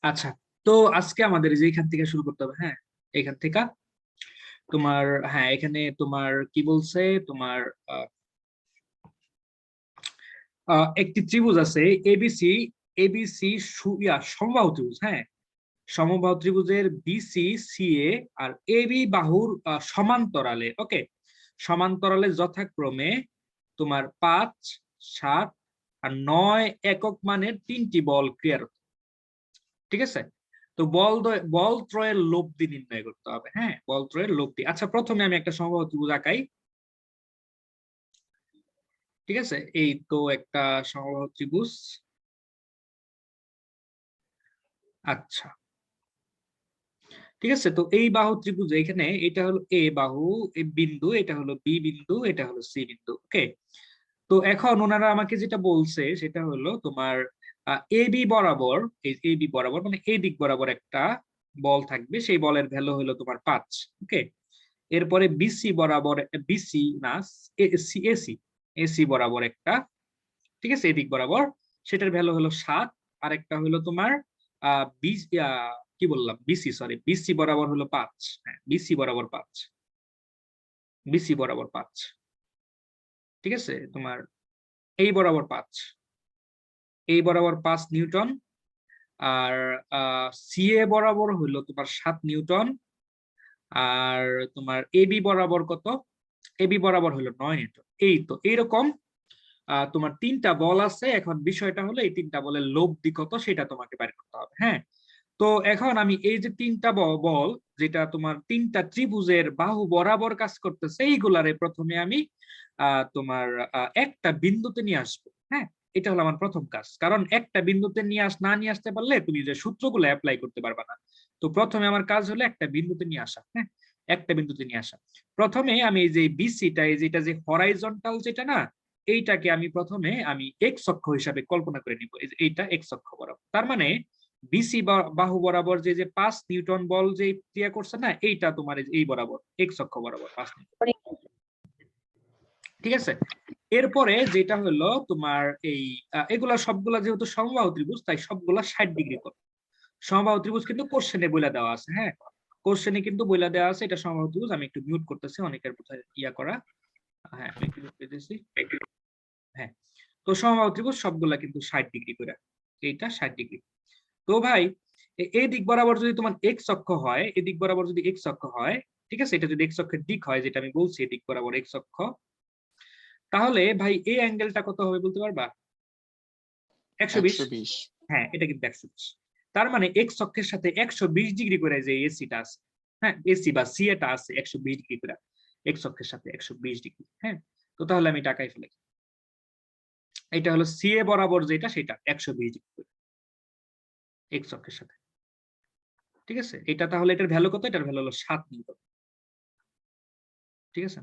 আচ্ছা, তো আজকে আমাদের যে এখান থেকে শুরু করতে হবে। হ্যাঁ, এখান থেকে তোমার, হ্যাঁ এখানে তোমার কি বলছে তোমার আহ, একটি ত্রিভুজ আছে এবিসি। এবিসি সমবাহু ত্রিভুজ। হ্যাঁ, সমবাহু ত্রিভুজের বিসি সিএ আর এবি বাহুর সমান্তরালে। ওকে, সমান্তরালে যথাক্রমে তোমার 5, 7 আর 9 একক মানের তিনটি বল ক্রিয়ারত। ঠিক আছে, তো বল ত্রয়ের লব্ধি নির্ণয় করতে হবে। হ্যাঁ, বল ত্রয়ের লব্ধি। আচ্ছা, প্রথমে আমি একটা সমবাহু ত্রিভুজ আঁকাই। ঠিক আছে, এই তো একটা সমবাহু ত্রিভুজ। আচ্ছা, ঠিক আছে, তো এই বাহু ত্রিভুজ এখানে এটা হলো এ বাহু, এ বিন্দু, এটা হলো বি বিন্দু, এটা হলো সি বিন্দু। ওকে, তো এখন ওনারা আমাকে যেটা বলছে সেটা হলো তোমার এ বি বরাবর, এই এ বি বরাবর মানে এই দিক বরাবর একটা বল থাকবে, সেই বলের ভ্যালু হলো তোমার 5। ওকে, এরপরে বিসি বরাবর, বিসি না এসি, এসি এসি বরাবর একটা, ঠিক আছে, এদিক বরাবর, সেটার ভ্যালু হলো 7। আর একটা হলো তোমার কি বললাম, বিসি, সরি বিসি বরাবর হলো 5। হ্যাঁ, বিসি বরাবর 5, বিসি বরাবর 5। ঠিক আছে, তোমার এই বরাবর 5, এই বরাবর 5 নিউটন। আর সিএ বরাবর হলো তোমার 7 নিউটন। আর তোমার এবি বরাবর কত, এবি বরাবর হলো 9 নিউটন। এই তো এইরকম তোমার তিনটা বল আছে। এখন বিষয়টা হলো এই তিনটা বলের লব্ধি কত সেটা তোমাকে বের করতে হবে। হ্যাঁ, তো এখন আমি এই যে তিনটা বল, যেটা তোমার তিনটা ত্রিভুজের বাহু বরাবর কাজ করতেছে, এইগুলারে প্রথমে আমি তোমার একটা বিন্দুতে নিয়ে আসবো। হ্যাঁ, এটা হলো আমার প্রথম কাজ, কারণ একটা বিন্দুতে না নিয়ে আসতে পারলে তুমি যে সূত্রগুলো অ্যাপ্লাই করতে পারবা না। তো প্রথমে আমার কাজ হলো একটা বিন্দুতে নিয়ে আসা। হ্যাঁ, একটা বিন্দুতে নিয়ে আসা। প্রথমে আমি এই যে বিসিটা, এই যেটা যে হরাইজন্টাল যেটা না, এইটাকে আমি প্রথমে আমি এক্স অক্ষ হিসাবে কল্পনা করে নিব। এইটা এক্স অক্ষ বরাবর, তার মানে বিসি বাহু বরাবর যে যে 5 নিউটন বল যে ক্রিয়া করছে না, এইটা তোমার এই বরাবর এক্স অক্ষ বরাবর 5 নিউটন। ঠিক আছে, এরপরে যেটা হলো তোমার এই এগুলা সবগুলা যেহেতু সমবাহু ত্রিভুজ, তাই সবগুলা 60 ডিগ্রি কোণ। সমবাহু ত্রিভুজ কিন্তু কোশ্চেনে বলে দেওয়া আছে। হ্যাঁ, কোশ্চেনে কিন্তু বলে দেওয়া আছে এটা সমবাহু ত্রিভুজ। আমি একটু মিউট করতেছি, অনেকের বোধহয় ইয়া করা। হ্যাঁ, আমি একটু মিউট করে দিয়েছি। হ্যাঁ, তো সমবাহু ত্রিভুজ সবগুলা কিন্তু 60 ডিগ্রি করে, এইটা 60 ডিগ্রি। তো ভাই, এই দিক বরাবর যদি তোমার এক্স অক্ষ হয়, এই দিক বরাবর যদি এক্স অক্ষ হয়, ঠিক আছে, এটা যদি এক্স অক্ষের দিক হয়, যেটা আমি বলছি এদিক বরাবর এক্স অক্ষ, তাহলে ভাই এই অ্যাঙ্গেলটা কত হবে বলতে পারবা? 120। 120। হ্যাঁ, এটা কিন্তু 120। তার মানে এক্স অক্ষের সাথে 120 ডিগ্রি করে যে এসিটা আছে, হ্যাঁ এসি বা সি এটা আছে 120 ডিগ্রি করে এক্স অক্ষের সাথে 120 ডিগ্রি। হ্যাঁ, তো তাহলে আমি টাকায় ফেলে, এটা হলো সিএ বরাবর যেটা সেটা 120 ডিগ্রি করে এক্স অক্ষের সাথে। ঠিক আছে, এটা তাহলে এটার ভ্যালু কত? এটার ভ্যালু হলো 7 নিউটন। ঠিক আছে,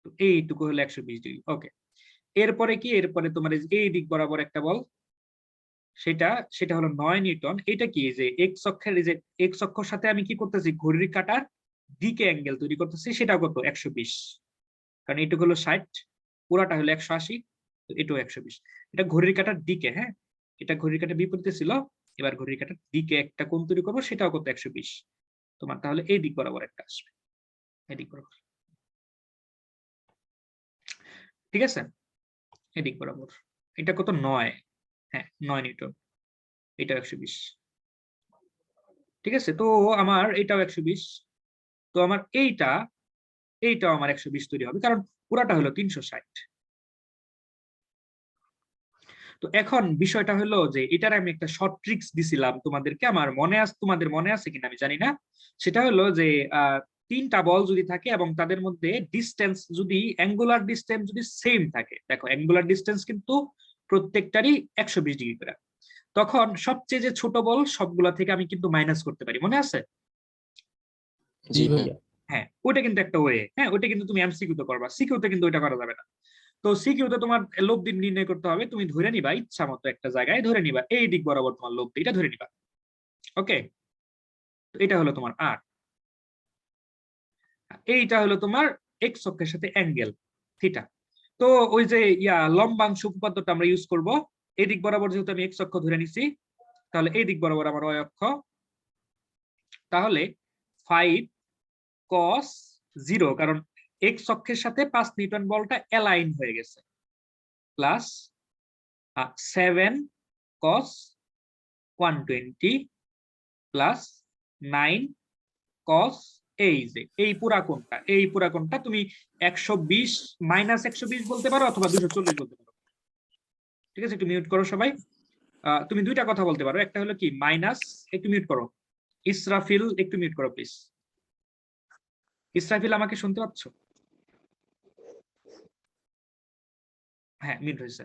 তো এইটুকু হলো 120 ডিগ্রি। ওকে, এরপরে কি, এরপরে তোমার এই দিক বরাবর একটা বল, সেটা সেটা হলো 9 নিউটন। এটা কি, যে এক্স অক্ষের, যে এক্স অক্ষের সাথে আমি কি করতেছি, ঘড়ির কাঁটার দিকে অ্যাঙ্গেল তৈরি করতেছি, সেটা কত? 120। কারণ এটুকু হলো 60, পুরাটা হলো 180, তো এটাও 120। এটা ঘড়ির কাঁটার দিকে। হ্যাঁ, এটা ঘড়ির কাঁটার বিপরীতে ছিল, এবার ঘড়ির কাঁটার দিকে একটা কোণ তৈরি করবো, সেটাও কত? 120। তোমার তাহলে এই দিক বরাবর একটা আসবে, এই দিক বরাবর। ঠিক আছে, এদিক বরাবর এটা কত? 9। হ্যাঁ, 9 নিউটন, এটা 120। ঠিক আছে, তো আমার এটাও 120। তো আমার এইটাও আমার 120 তৈরি হবে, কারণ পুরাটা হলো 360। তো এখন বিষয়টা হলো যে এটার আমি একটা শর্ট ট্রিক্স দিছিলাম তোমাদেরকে, আমার মনে আছে, তোমাদের মনে আছে কিনা আমি জানি না। সেটা হলো যে তিনটা বল যদি থাকে এবং তাদের মধ্যে ডিস্টেন্স যদি, অ্যাঙ্গুলার ডিস্টেন্স যদি সেম থাকে, দেখো অ্যাঙ্গুলার ডিস্টেন্স কিন্তু প্রত্যেকটারই 120 ডিগ্রি করে, তখন সবচেয়ে যে ছোট বল সবগুলা থেকে আমি কিন্তু মাইনাস করতে পারি। মনে আছে? জি ভাইয়া। হ্যাঁ, ওটা কিন্তু একটা ওয়ে। হ্যাঁ, ওটা কিন্তু তুমি এমসিকিউ তে করবা, সিকিউ তে কিন্তু ওটা করা যাবে না। তো সিকিউ তে তোমার লব্ধি নির্ণয় করতে হবে, তুমি ধরে নিবা ইচ্ছা মতো একটা জায়গায় ধরে নিবা, এই দিক বরাবর তোমার লব্ধি, এটা ধরে নিবা। ওকে, তো এটা হলো তোমার আর, এইটা হলো তোমার এক্স অক্ষের সাথে অ্যাঙ্গেল থিটা। তো ওই যে লম্বাংশ উপপাদ্যটা আমরা ইউজ করব। এই দিক বরাবর যেহেতু আমি এক্স অক্ষ ধরে নিছি, তাহলে এই দিক বরাবর আমার y অক্ষ, তাহলে 5 cos 0 কারণ x অক্ষের সাথে 5 নিউটন বলটা অ্যালাইন হয়ে গেছে, প্লাস 7 cos 120 প্লাস 9 cos এই পুরা কোণটা তুমি 120 মাইনাস 120 বলতে পারো অথবা 240 বলতে পারো। ঠিক আছে, একটু মিউট করো সবাই। তুমি দুইটা কথা বলতে পারো, একটা হলো কি মাইনাস, একটু মিউট করো ইসরাফিল, একটু মিউট করো প্লিজ। ইসরাফিল আমাকে শুনতে পাচ্ছ? হ্যাঁ, মিউট হয়েছে।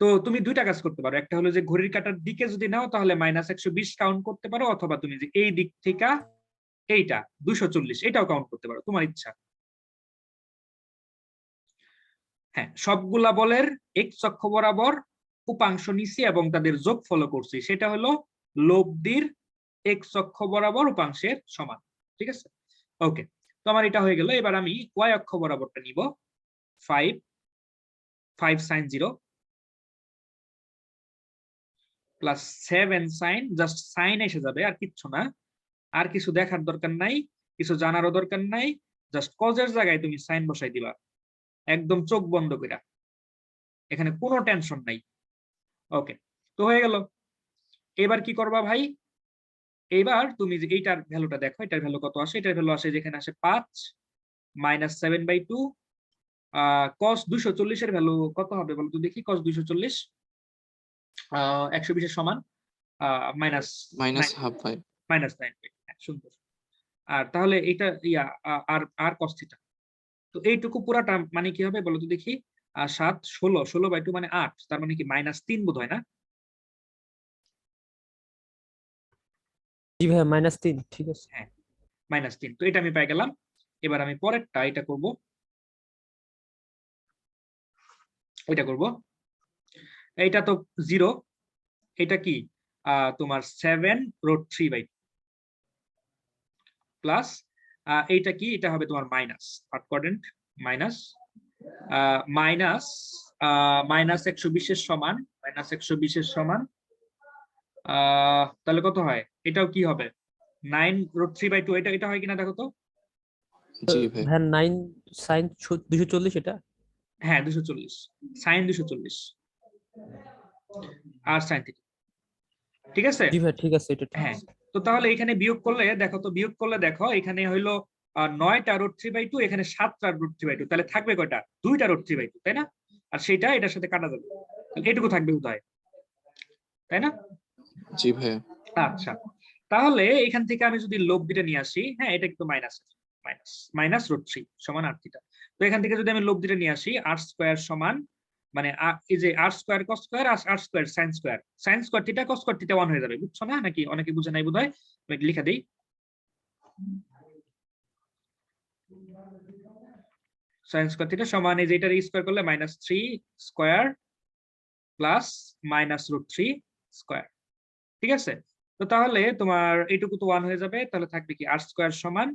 তো তুমি দুইটা কাজ করতে পারো, একটা হলো যে ঘড়ির কাঁটার দিকে যদি নাও তাহলে মাইনাস 120 কাউন্ট করতে পারো, অথবা তুমি যে এই দিক থেকে এইটা 240 এটাও কাউন্ট করতে পারো, তোমার ইচ্ছা। হ্যাঁ, সবগুলা বলের এক্স অক্ষ বরাবর উপাংশ নিছি এবং তাদের যোগফল করছি, সেটা হলো লব্ধির এক্স অক্ষ বরাবর উপাংশের সমান। ঠিক আছে, ওকে। তো আমার এটা হয়ে গেল। এবার আমি ওয়াই অক্ষ বরাবরটা নিব, 5 sin 0 plus 7 sin, just sine এসে যাবে, আর কিচ্ছু না, আর কিছু দেখার দরকার নাই, কিছু জানারও দরকার নাই, জাস্ট কজের জায়গায় তুমি সাইন বসাই দিবা একদম চোখ বন্ধ করে, এখানে কোনো টেনশন নাই। ওকে, তো হয়ে গেল। এবার কি করবা ভাই, এবার তুমি যে এইটার ভ্যালুটা দেখো, এটার ভ্যালু কত আসে, এটার ভ্যালু আসে যেখানে আসে 5 মাইনাস 7/2 cos 240 এর ভ্যালু কত হবে বলো তো দেখি। cos 240 120 এর সমান মাইনাস হাফ বাই মাইনাস 9। সুন্দর। আর তাহলে এটা ইয়া আর cos থিটা, তো এইটুকু পুরাটা মানে কি হবে বলো তো দেখি। 7 16/2 মানে 8, তার মানে কি -3 বোধ হয় না? জি ভাইয়া -3, ঠিক আছে। হ্যাঁ, -3, তো এটা আমি পেয়ে গেলাম। এবার আমি পরেরটা এটা করব, এটা করব, এইটা তো 0, এটা কি তোমার 7√3/2 প্লাস এইটা কি, এটা হবে তোমার minus third quadrant, minus minus minus 120 এর সমান, তাহলে কত হয়, এটাও কি হবে 9√3/2, এটা হয় কিনা দেখো তো। জি ভাই ভাইয়া 9 sin 240 এটা। হ্যাঁ 240, সাইন 240 আর সাইন থিটা, ঠিক আছে। জি ভাই ঠিক আছে, এটা ঠিক হ্যাঁ, আছে। তো তাহলে এখানে বিয়োগ করলে দেখো তো, বিয়োগ করলে দেখো এখানে হইলো 9টা√3/2, এখানে 7টা√3/2, তাহলে থাকবে কয়টা, 2টা√3/2, তাই না? আর সেটা এটার সাথে কাটা যাবে, তাহলে এটুকু থাকবে উদয়, তাই না? জি ভাইয়া আচ্ছা, তাহলে এখান থেকে আমি যদি লব্ধিটা নিয়ে আসি, হ্যাঁ এটা কিন্তু মাইনাস -√3 সমান r², তো এখান থেকে যদি আমি লব্ধিটা নিয়ে আসি r² সমান, মানে এই যে r² cos² আর r² sin² theta cos² theta 1 হয়ে যাবে, বুঝছো না নাকি? অনেকে বুঝে নাই বোধহয়, আমি লিখে দেই। sin² থিটা সমান এই যে এটার স্কয়ার করলে -3² প্লাস -√3², ঠিক আছে। তো তাহলে তোমার এইটুকু তো 1 হয়ে যাবে, তাহলে থাকবে কি r² সমান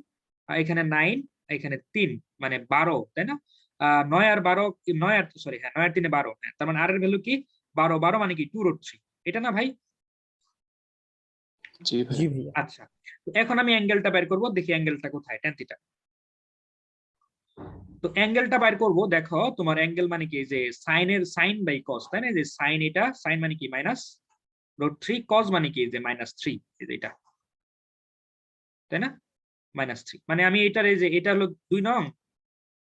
এখানে 9, এখানে 3 মানে 12, তাই না? 9 আর 12, 9 আর সরি, হ্যাঁ 9 আর 3 12, হ্যাঁ, তার মানে r এর ভ্যালু কি 12, 12 মানে কি 2√3, এটা না ভাই? জি ভাই জি ভাইয়া। আচ্ছা, তো এখন আমি অ্যাঙ্গেলটা বের করব, দেখি অ্যাঙ্গেলটা কোথায়, tan থিটা। তো অ্যাঙ্গেলটা বের করব, দেখো তোমার অ্যাঙ্গেল মানে কি, যে সাইনের সাইন বাই কস, তাই না? যে সাইন, এটা সাইন মানে কি -√3, কস মানে কি যে -3, এই যে এটা, তাই না? -3 মানে আমি এটার এই যে এটা হলো 2 নং,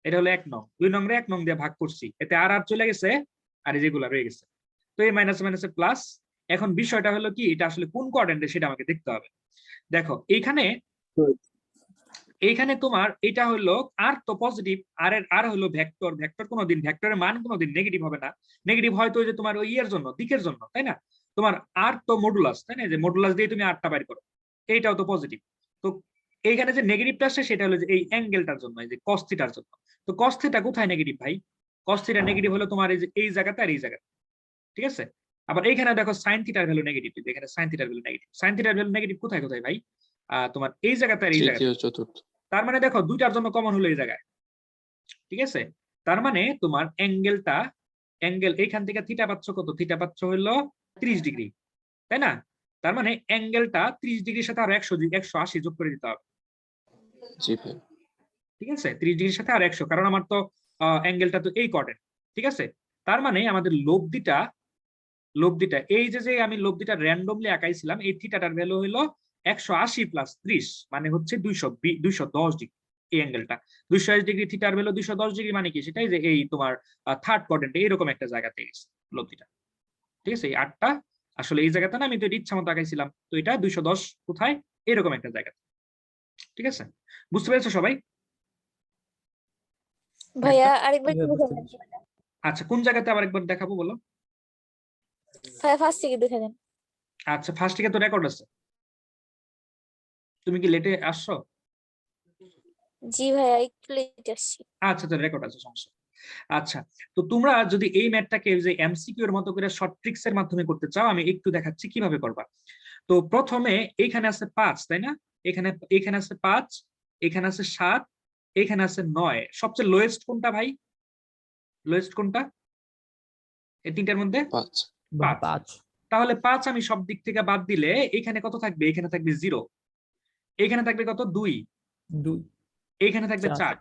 এটা হলো 1 নং, 2 নং রে 1 নং দিয়ে ভাগ করছি, এতে আর চলে গেছে, আর এই যেগুলা রয়ে গেছে, তো এই মাইনাস মাইনাসে প্লাস। এখন বিষয়টা হলো কি, এটা আসলে কোন কোয়াড্রেন্টে সেটা আমাকে দেখতে হবে। দেখো এইখানে তোমার এটা হলো আর তো পজিটিভ, আর হলো ভেক্টর, কোনোদিন ভেক্টরের মান কোনোদিন নেগেটিভ হবে না, নেগেটিভ হয়তো ওই যে তোমার ওই এর জন্য, দিকের জন্য, তাই না? তোমার আর তো মডুলাস, তাই না? যে মডুলাস দিয়ে তুমি আরটা বাইর করো, এইটাও তো পজিটিভ। তো এইখানে যে নেগেটিভটা আসে সেটা হলো যে এই অ্যাঙ্গেলটার জন্য, এই যে cos থিটার জন্য। তো cos থিটা কোথায় নেগেটিভ ভাই? cos থিটা নেগেটিভ হলো তোমার এই যে এই জায়গাতে আর এই জায়গাতে, ঠিক আছে। আবার এইখানে দেখো sin থিটার ভ্যালু নেগেটিভ, এখানে sin থিটার ভ্যালু নেগেটিভ, sin থিটার ভ্যালু নেগেটিভ কোথায় কোথায় ভাই? তোমার এই জায়গাতে আর এই জায়গাতে, তৃতীয় চতুর্থ তার মানে দেখো দুইটার জন্য কমন হলো এই জায়গায়, ঠিক আছে। তার মানে তোমার অ্যাঙ্গেল এইখান থেকে থিটা পাচ্ছ কত, থিটা পাচ্ছ হলো 30 ডিগ্রি, তাই না? তার মানে অ্যাঙ্গেলটা 30 ডিগ্রির সাথে আরো 180 যোগ করে দিতে হবে। জি ভাইয়া। ঠিক আছে, 30 ডিগ্রির সাথে আর 100, কারণ আমার তো অ্যাঙ্গেলটা তো এই কোঅর্ডিনেট। ঠিক আছে, তার মানে আমাদের লব্ধিটা এই যে আমি লব্ধিটা র্যান্ডমলি আঁকাইছিলাম, এই থিটাটার ভ্যালু হলো 180 প্লাস 30, মানে হচ্ছে 210 ডিগ্রি। এই অ্যাঙ্গেলটা 280 ডিগ্রি, থিটার ভ্যালু 210 ডিগ্রি, মানে কি সেটাই যে এই তোমার থার্ড কোয়াড্রেন্টে এরকম একটা জায়গাতে গেছে লব্ধিটা। ঠিক আছে, এই 8টা আসলে এই জায়গাতে না, আমি তো ইচ্ছা মতো আঁকাইছিলাম, তো এটা 210 কোথায়, এরকম একটা জায়গাতে। ঠিক আছে, বুঝতে পেরেছো সবাই? ভাইয়া আরেকবার জি একটু ভাইয়া, বুঝতে দেখাবেন? পেরেছি। আচ্ছা, কোন জায়গাতে আবার একবার দেখাবো বলো? ভাইয়া ফার্স্ট থেকে দেখা দেন। আচ্ছা, ফার্স্ট থেকে তো রেকর্ড আছে, তুমি কি লেটে আসছো? জি ভাইয়া একটু লেট আসছি। আচ্ছা, তো রেকর্ড আছে, সমস্যা। আচ্ছা, তো তোমরা যদি এই ম্যাথটাকে যে এমসিকিউ এর মতো করে শর্ট ট্রিক্স এর মাধ্যমে করতে চাও, আমি একটু দেখাচ্ছি কিভাবে করবা। তো প্রথমে এখানে আছে 5, তাই না? এখানে আছে 5, এখানে আছে 7, এখানে আছে 9। সবচেয়ে লোয়েস্ট কোনটা ভাই? লোয়েস্ট কোনটা এই তিনটার মধ্যে? 5। 5। 5 তাহলে 5 আমি সব দিক থেকে বাদ দিলে এখানে কত থাকবে? এখানে থাকবে 0, এখানে থাকবে কত? 2, 2 এখানে থাকবে 4 4।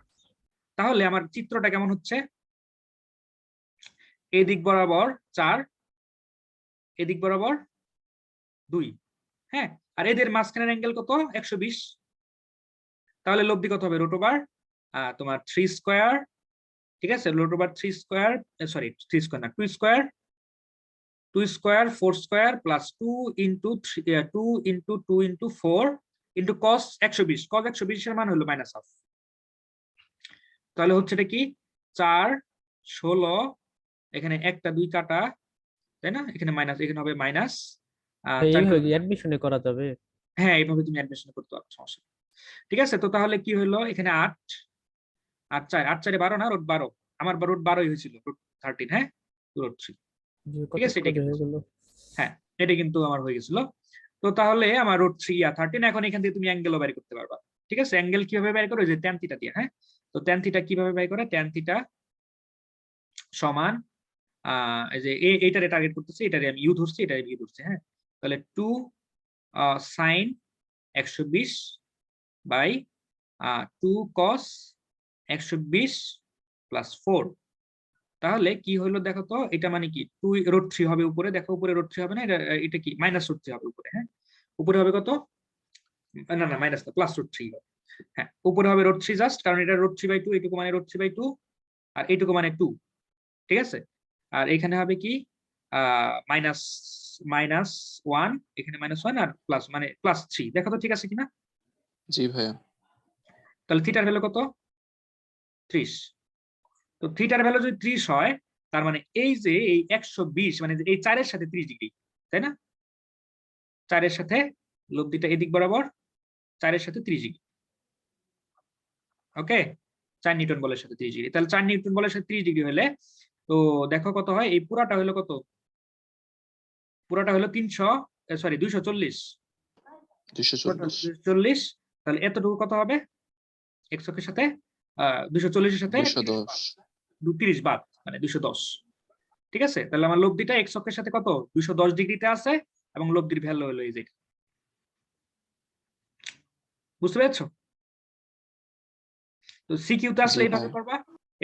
তাহলে আমার চিত্রটা কেমন হচ্ছে? এদিক বরাবর 4, এদিক বরাবর 2। হ্যাঁ, আর এদের মাঝখানের অ্যাঙ্গেল কত? 120। তাহলে লব্ধি কত হবে? রুট ওভার তোমার 3 স্কয়ার। ঠিক আছে, root over 3 square, sorry 3 square না, 2 square, 2 square 4 square plus 2 into 2 into 2 into 4 into cos 120। Cos 120 এর মান হলো -1/2। তাহলে হচ্ছে এটা কি? 4 16, এখানে একটা 2 কাটা, তাই না? এখানে মাইনাস, এখানে হবে মাইনাস এইভাবে কি অ্যাডমিশনে করা যাবে? হ্যাঁ, এইভাবে তুমি অ্যাডমিশন করতে পারো, সমস্যা নেই। ঠিক আছে, তো তাহলে কি হলো? এখানে 8 8 4, 8 4 12 না, রুট 12। আমার রুট 12ই হয়েছিল, রুট 13। হ্যাঁ, রুট 3। যে ঠিক কত আছে, এটা সহজ কিন্তু, হয়ে গেল। হ্যাঁ এটা কিন্তু আমার হয়ে গেছিল। তো তাহলে আমার রুট 3 আর 13, এখন এখান থেকে তুমি অ্যাঙ্গেলও বের করতে পারবা। ঠিক আছে, অ্যাঙ্গেল কিভাবে বের করো? যে ট্যান থিটা দিয়ে। হ্যাঁ, তো ট্যান থিটা কিভাবে বের করে? ট্যান থিটা সমান এই যে এইটারে টার্গেট করতেছি, এটারে আমি ইউ ধরছি, এটারে ইউ ধরছি। হ্যাঁ, তাহলে 2 সাইন 120 বাই 2 কস 120 প্লাস 4। তাহলে কি হলো দেখো তো, এটা মানে কি 2 রুট 3 হবে উপরে, দেখো উপরে রুট 3 হবে না, এটা কি মাইনাস রুট 3 হবে উপরে। হ্যাঁ, উপরে হবে কত? না না, মাইনাস না, প্লাস রুট 3 হবে। হ্যাঁ, উপরে হবে রুট 3 জাস্ট, কারণ এটা রুট 3/2, এইটুকু মানে রুট 3/2, আর এইটুকু মানে 2। ঠিক আছে, আর এখানে হবে কি মাইনাস মাইনাস 1, এখানে -1 আর প্লাস মানে +3। দেখো তো ঠিক আছে কিনা? জি ভাইয়া। তাহলে থিটার ভ্যালু কত? 30। তো থিটার ভ্যালু যদি 30 হয়, তার মানে এই যে এই 120, মানে এই 4 এর সাথে 30 ডিগ্রি, তাই না? 4 এর সাথে লব্ধিটা এদিক বরাবর, 4 এর সাথে 30 ডিগ্রি। ওকে, 4 নিউটন বলের সাথে 30 ডিগ্রি। তাহলে 4 নিউটন বলের সাথে 30 ডিগ্রি হলে, তো দেখো কত হয়? এই পুরাটা হলো কত? পুরাটা হলো 240। 240। তাহলে এতটুকু কত হবে? x অক্ষের সাথে 240 এর সাথে 210। 30 বাদ, মানে 210। ঠিক আছে, তাহলে আমার লব্ধিটা x অক্ষের সাথে কত? 210 ডিগ্রিতে আছে, এবং লব্ধির ভ্যালু হলো এই যে। বুঝতে পেরেছো? তো সিকিউ তে আসলে জি এইভাবে ভাইয়া। করবা,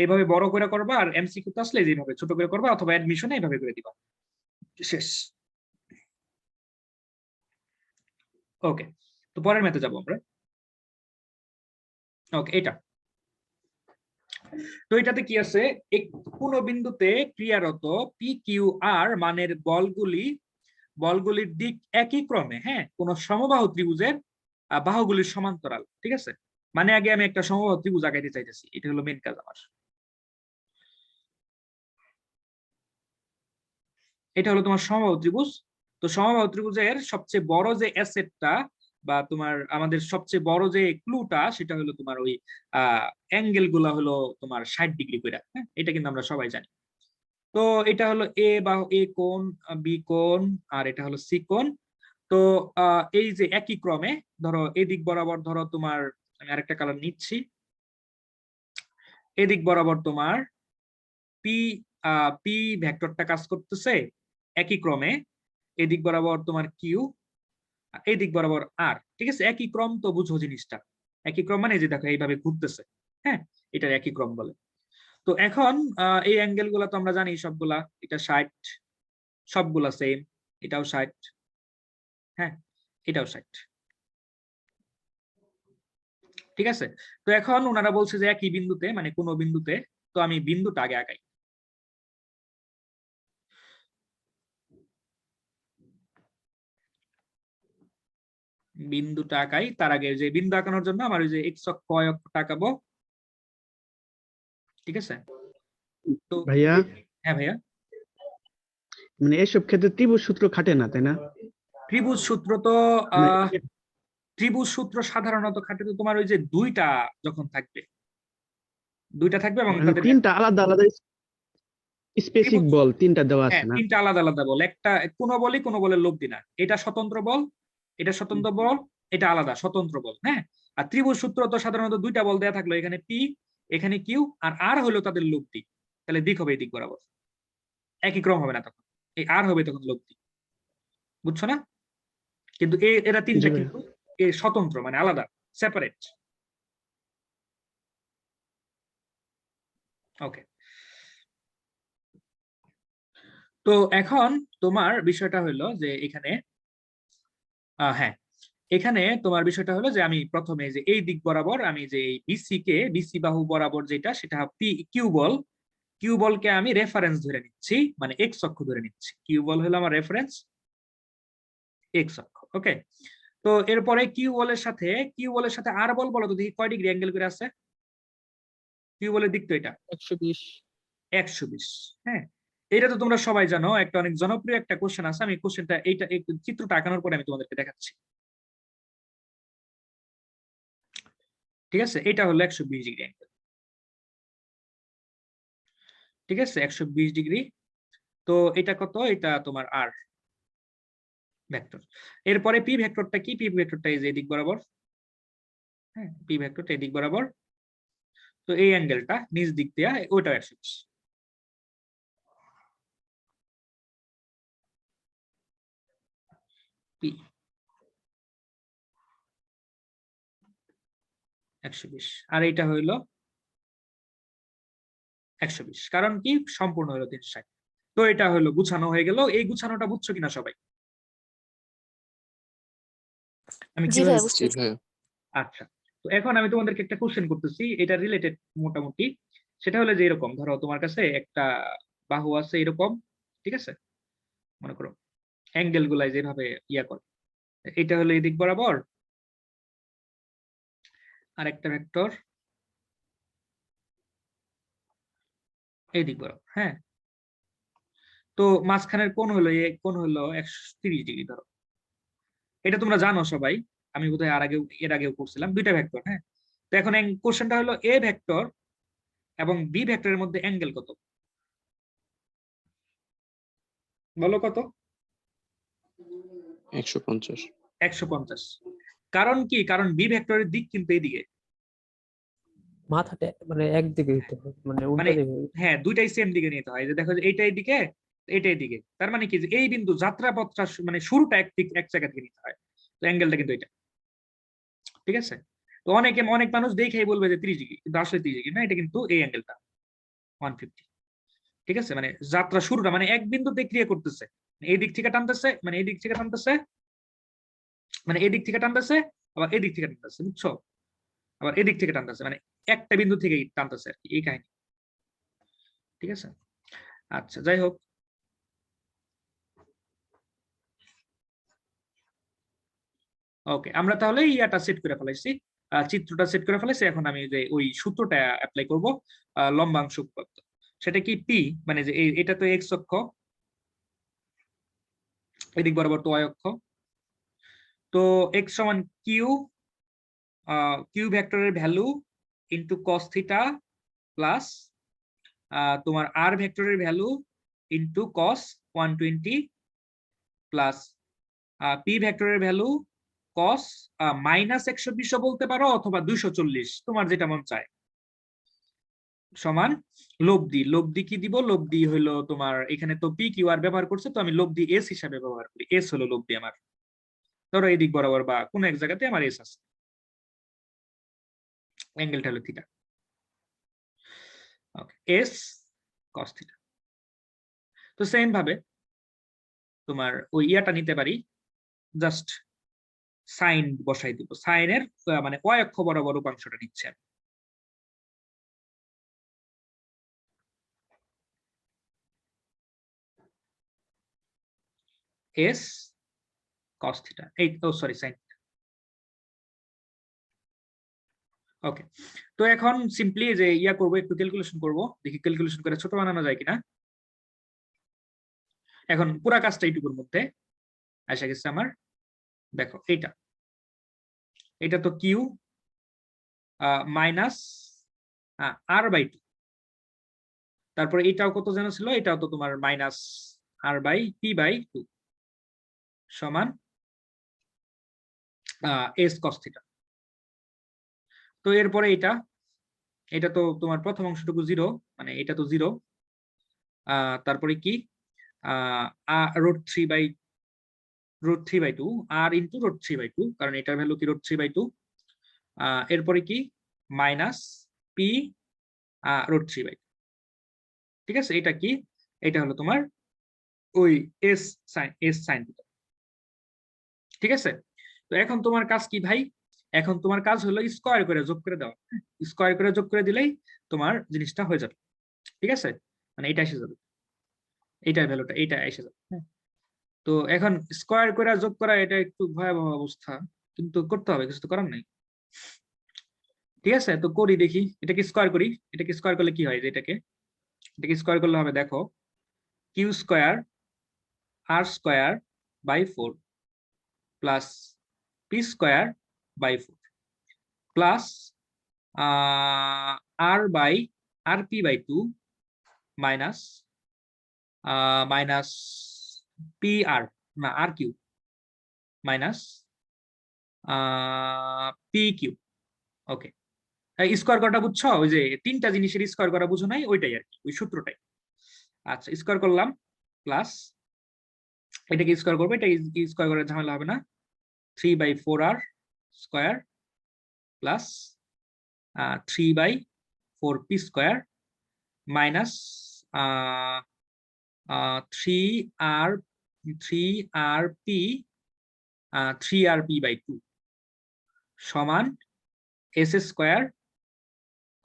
এইভাবে বড় করে করবা, আর এমসিকিউ তে আসলে এইভাবে ছোট করে করবা, অথবা অ্যাডমিশনে এইভাবে করে দিবা। শেষ। ওকে, তো পরের ম্যাথে যাবো আমরা। ওকে, এটা তো এটাতে কি আছে? কোন বিন্দুতে ক্রিয়ারত পি কিউ আর মানের বলগুলির দিক একই ক্রমে, হ্যাঁ, কোন সমবাহু ত্রিভুজের বাহুগুলির সমান্তরাল। ঠিক আছে, মানে আগে আমি একটা সমবাহু ত্রিভুজ আঁকাইতে চাইতেছি, এটা হলো মেন কাজ আমার। এটা হলো তোমার সমবাহু ত্রিভুজ। তো সমবাহু ত্রিভুজের সবচেয়ে বড় যে অ্যাসেটটা, বা তোমার আমাদের সবচেয়ে বড় যে ক্লুটা, সেটা হলো তোমার ওই অ্যাঙ্গেল গুলা হলো তোমার 60 ডিগ্রি করে। হ্যাঁ, এটা কিন্তু আমরা সবাই জানি। তো এটা হলো এ কোণ, বি কোণ, আর এটা হলো সি কোণ। তো এই যে একই ক্রমে ধরো এদিক বরাবর, ধরো তোমার, আমি আরেকটা কালার নিচ্ছি, এদিক বরাবর তোমার পি পি ভেক্টরটা কাজ করতেছে একই ক্রমে, এদিক বরাবর তোমার কিউ, এই দিক বরাবর আর, ঠিক আছে? একই ক্রম তো, বুঝো জিনিসটা। একই ক্রম মানে এই যে দেখো এইভাবে ঘুরতেছে, হ্যাঁ, এটা একই ক্রম বলে। তো এখন এই অ্যাঙ্গেল গুলা তো আমরা জানি সবগুলা, এটা 60, সবগুলা সেম, এটাও 60, হ্যাঁ, এটাও 60, ঠিক আছে? তো এখন ওনারা বলছে যে একই বিন্দুতে, মানে কোন বিন্দুতে, তো আমি বিন্দুটা আগে আগাই। বিন্দুটা আঁকাই, তার আগে যে বিন্দু আঁকানোর জন্য আমার ওই যে এক্স অক্ষ y অক্ষটা আঁকাবো, ঠিক আছে? তো ভাইয়া, হ্যাঁ ভাইয়া, মানে এসব ক্ষেত্রে ত্রিভুজ সূত্র খাটে না, তাই না? ত্রিভুজ সূত্র তো মানে ত্রিভুজ সূত্র সাধারণত খাটে তো তোমার ওই যে দুইটা যখন থাকবে, দুইটা থাকবে এবং মানে তাদের তিনটা আলাদা আলাদা স্পেসিফিক ত্রিভুজ, বল তিনটা দেওয়া আছে হ্যাঁ, না? তিনটা আলাদা আলাদা বল, একটা কোনো বলই কোনো বলের লব্ধি না, এটা স্বতন্ত্র বল, এটা স্বতন্ত্র বল, এটা আলাদা স্বতন্ত্র বল, হ্যাঁ। আর ত্রিভুজ সূত্র তো সাধারণত দুইটা বল দেয়া থাকলো, এখানে পি, এখানে কিউ, আর আর হলো তাদের লব্ধি, তাহলে দিক হবে এই দিক বরাবর, একই ক্রম হবে না তখন, এই আর হবে তখন লব্ধি, বুঝছো না? কিন্তু এরা জি তিনটা ভাইয়া। কিন্তু এ স্বতন্ত্র, মানে আলাদা, সেপারেট। ওকে, তো এখন তোমার বিষয়টা হলো যে এখানে হ্যাঁ, এখানে তোমার বিষয়টা হলো যে আমি প্রথমে যে এই দিক বরাবর আমি যে বিসি বাহু বরাবর যেটা, সেটা পি কিউ বল, কিউ বলকে আমি রেফারেন্স ধরে নিচ্ছি, মানে এক্স অক্ষ ধরে নিচ্ছি, কিউ বল হলো আমার রেফারেন্স এক্স অক্ষ। ওকে, তো এরপরে কিউ বলের সাথে আর বল, বলো তো দেখি কয় ডিগ্রি অ্যাঙ্গেল করে আছে? কিউ বলের দিক তো এটা 120। 120, হ্যাঁ। এটা তো তোমরা সবাই জানো, একটা অনেক জনপ্রিয় একটা কোশ্চেন আছে, আমি কোশ্চেনটা এইটা একটু চিত্রটা আঁকানোর পরে আমি তোমাদেরকে দেখাচ্ছি, ঠিক আছে? এটা হলো 120 ডিগ্রি অ্যাঙ্গেল, ঠিক আছে, 120 ডিগ্রি। তো এটা কত? এটা তোমার আর ভেক্টর। এরপরে পি ভেক্টরটা কি? পি ভেক্টরটা এই যে এদিক বরাবর, হ্যাঁ, পি ভেক্টরটা এদিক বরাবর। তো এই অ্যাঙ্গেলটা নিচ দিক দিয়ে ওইটাও 120, পি 120, আর এইটা হইলো 120, কারণ কি সম্পূর্ণ হলো 360। তো এটা হলো গুছানো হয়ে গেল। এই গুছানোটা বুঝছো কিনা সবাই? আমি জি কিভাবে ভাইয়া, জি বুঝতে পেরেছি। ভাইয়া। আচ্ছা, তো এখন আমি তোমাদেরকে একটা কোশ্চেন করতেছি, এটা রিলেটেড মোটামুটি। সেটা হলো যে এরকম, ধরো তোমার কাছে একটা বাহু আছে এরকম, ঠিক আছে? মনে করো অ্যাঙ্গেল গুলাই যেভাবে ইয়া করে, এটা হলো এদিক বরাবর, আর একটা ভেক্টর এইদিক বরাবর, হ্যাঁ। তো মাঝখানের কোণ হলো কোণ হলো 130 ডিগ্রি ধরো, এটা তোমরা জানো সবাই, আমি বোধহয় এর আগেও করছিলাম, দুইটা ভেক্টর, হ্যাঁ। তো এখন কোশ্চেনটা হলো এ ভেক্টর এবং বি ভেক্টরের মধ্যে অ্যাঙ্গেল কত, বলো কত? 150। 150। কারণ কি? কারণ বি ভেক্টরের দিক কিন্তু এইদিকে, মাথাটা মানে একদিকে দিতে হবে, মানে মানে উল্টা দিকে। হ্যাঁ, দুইটাই সেম দিকে নিতে হয়, যে দেখো যে এইটা এইদিকে, এইটাই দিকে, তার মানে কি যে এই বিন্দু যাত্রাপথটা মানে শুরুটা এক জায়গা থেকে নিতে হয়, তো অ্যাঙ্গেলটা কিন্তু এটা, ঠিক আছে? তো অনেক মানুষ দেখেই বলবে যে 30 ডিগ্রি, কিন্তু আসলে 30 ডিগ্রি না, এটা কিন্তু এই অ্যাঙ্গেলটা 150, ঠিক আছে? মানে যাত্রা শুরুটা মানে এক বিন্দুতে ক্রিয়া করতেছে, এই দিক থেকে টানতেছে, মানে এই দিক থেকে টানতেছে, মানে এই দিক থেকে টানতেছে, আবার এই দিক থেকে টানতেছে, বুঝছো? আবার এদিক থেকে টানতেছে, মানে একটা বিন্দু থেকেই টানতেছে আর কি, এই কাহিনী, ঠিক আছে? আচ্ছা, যাই হোক, ওকে, আমরা তাহলে ইয়াটা সেট করে ফেলাইছি, চিত্রটা সেট করে ফেলাইছি। এখন আমি যে ওই সূত্রটা অ্যাপ্লাই করব, লম্বাংশ উপপাদ্য। সেটা কি? পি, মানে যে এটা তো এক্স অক্ষ, এদিক বরাবর তো y অক্ষ, তো এক্স সমান কিউ, কিউ ভেক্টরের value into cos theta plus তোমার আর ভেক্টরের value into cos 120 plus P ভেক্টরের ভ্যালু cos মাইনাস 120 বলতে পারো, অথবা 240, তোমার যেটা মন চায়, সমান লব্ধি। লব্ধি কি দিব? লব্ধি হলো তোমার, এখানে তো পি কিউ আর ব্যবহার করছে, তো আমি লব্ধি এস হিসাবে ব্যবহার করি, এস হলো লব্ধি আমার, ধরো এই দিক বরাবর বা কোন এক জায়গাতে আমার এস আছে, অ্যাঙ্গেলটা হলো থিটা। ওকে, এস কস থিটা। তো সেম ভাবে তোমার ওই ইয়াটা নিতে পারি, জাস্ট সাইন বসাই দিব, সাইনের মানে y অক্ষ বরাবর উপাংশটা নিচ্ছে আমি। এস কস থিটা, এই সরি সাইন। ওকে, তো এখন সিম্পলি যে ইয়া করবো, একটু ক্যালকুলেশন করব, দেখি ক্যালকুলেশন করে ছোট বানানো যায় কিনা। এখন পুরা কাজটা এইটুকুর মধ্যে আসা গেছে আমার। দেখো এটা, এটা তো কিউ মাইনাস r/2, তারপরে এটাও কত যেন ছিল, এটাও তো তোমার মাইনাস r/p/2 সমান s cos থিটা। তো এরপরে এটা, এটা তো তোমার প্রথম অংশটুকু 0, মানে এটা তো 0। তারপরে কি √3/2 r ইন্টু √3/2, কারণ এটার ভ্যালু কি √3/2। এরপরে কি মাইনাস p √3/2। ঠিক আছে, এটা কি, এটা হলো তোমার ওই s sin থিটা। ঠিক আছে, তো এখন তোমার কাজ কি ভাই, এখন তোমার কাজ হলো স্কয়ার করে যোগ করে দেওয়া। স্কয়ার করে যোগ করে দিলেই তোমার জিনিসটা হয়ে যাবে। ঠিক আছে, মানে এটা এসে যাবে, এইটার ভ্যালুটা এইটা এসে যাবে। তো এখন স্কয়ার করে যোগ করা এটা একটু ভয়াবহ অবস্থা, কিন্তু করতে হবে, কিছু তো করার নাই। ঠিক আছে, তো করি দেখি, এটাকে স্কয়ার করি। এটাকে স্কয়ার করলে কি হয়, যে এটাকে স্কয়ার করলে হবে, দেখো q square r²/4 plus p²/4 plus r/p/2 minus minus pr না r q minus p q. Okay, square করাটা বুঝছো, ওই যে তিনটা জিনিসের স্কয়ার করা বুঝো নাই, ওইটাই আর কি, ওই সূত্রটাই। আচ্ছা, স্কয়ার করলাম, প্লাস এটাকে স্কয়ার করবো, এটা স্কয়ার করার ঝামেলা হবে না, 3/4r² plus 3/4p² minus 3rp/2 সমান s²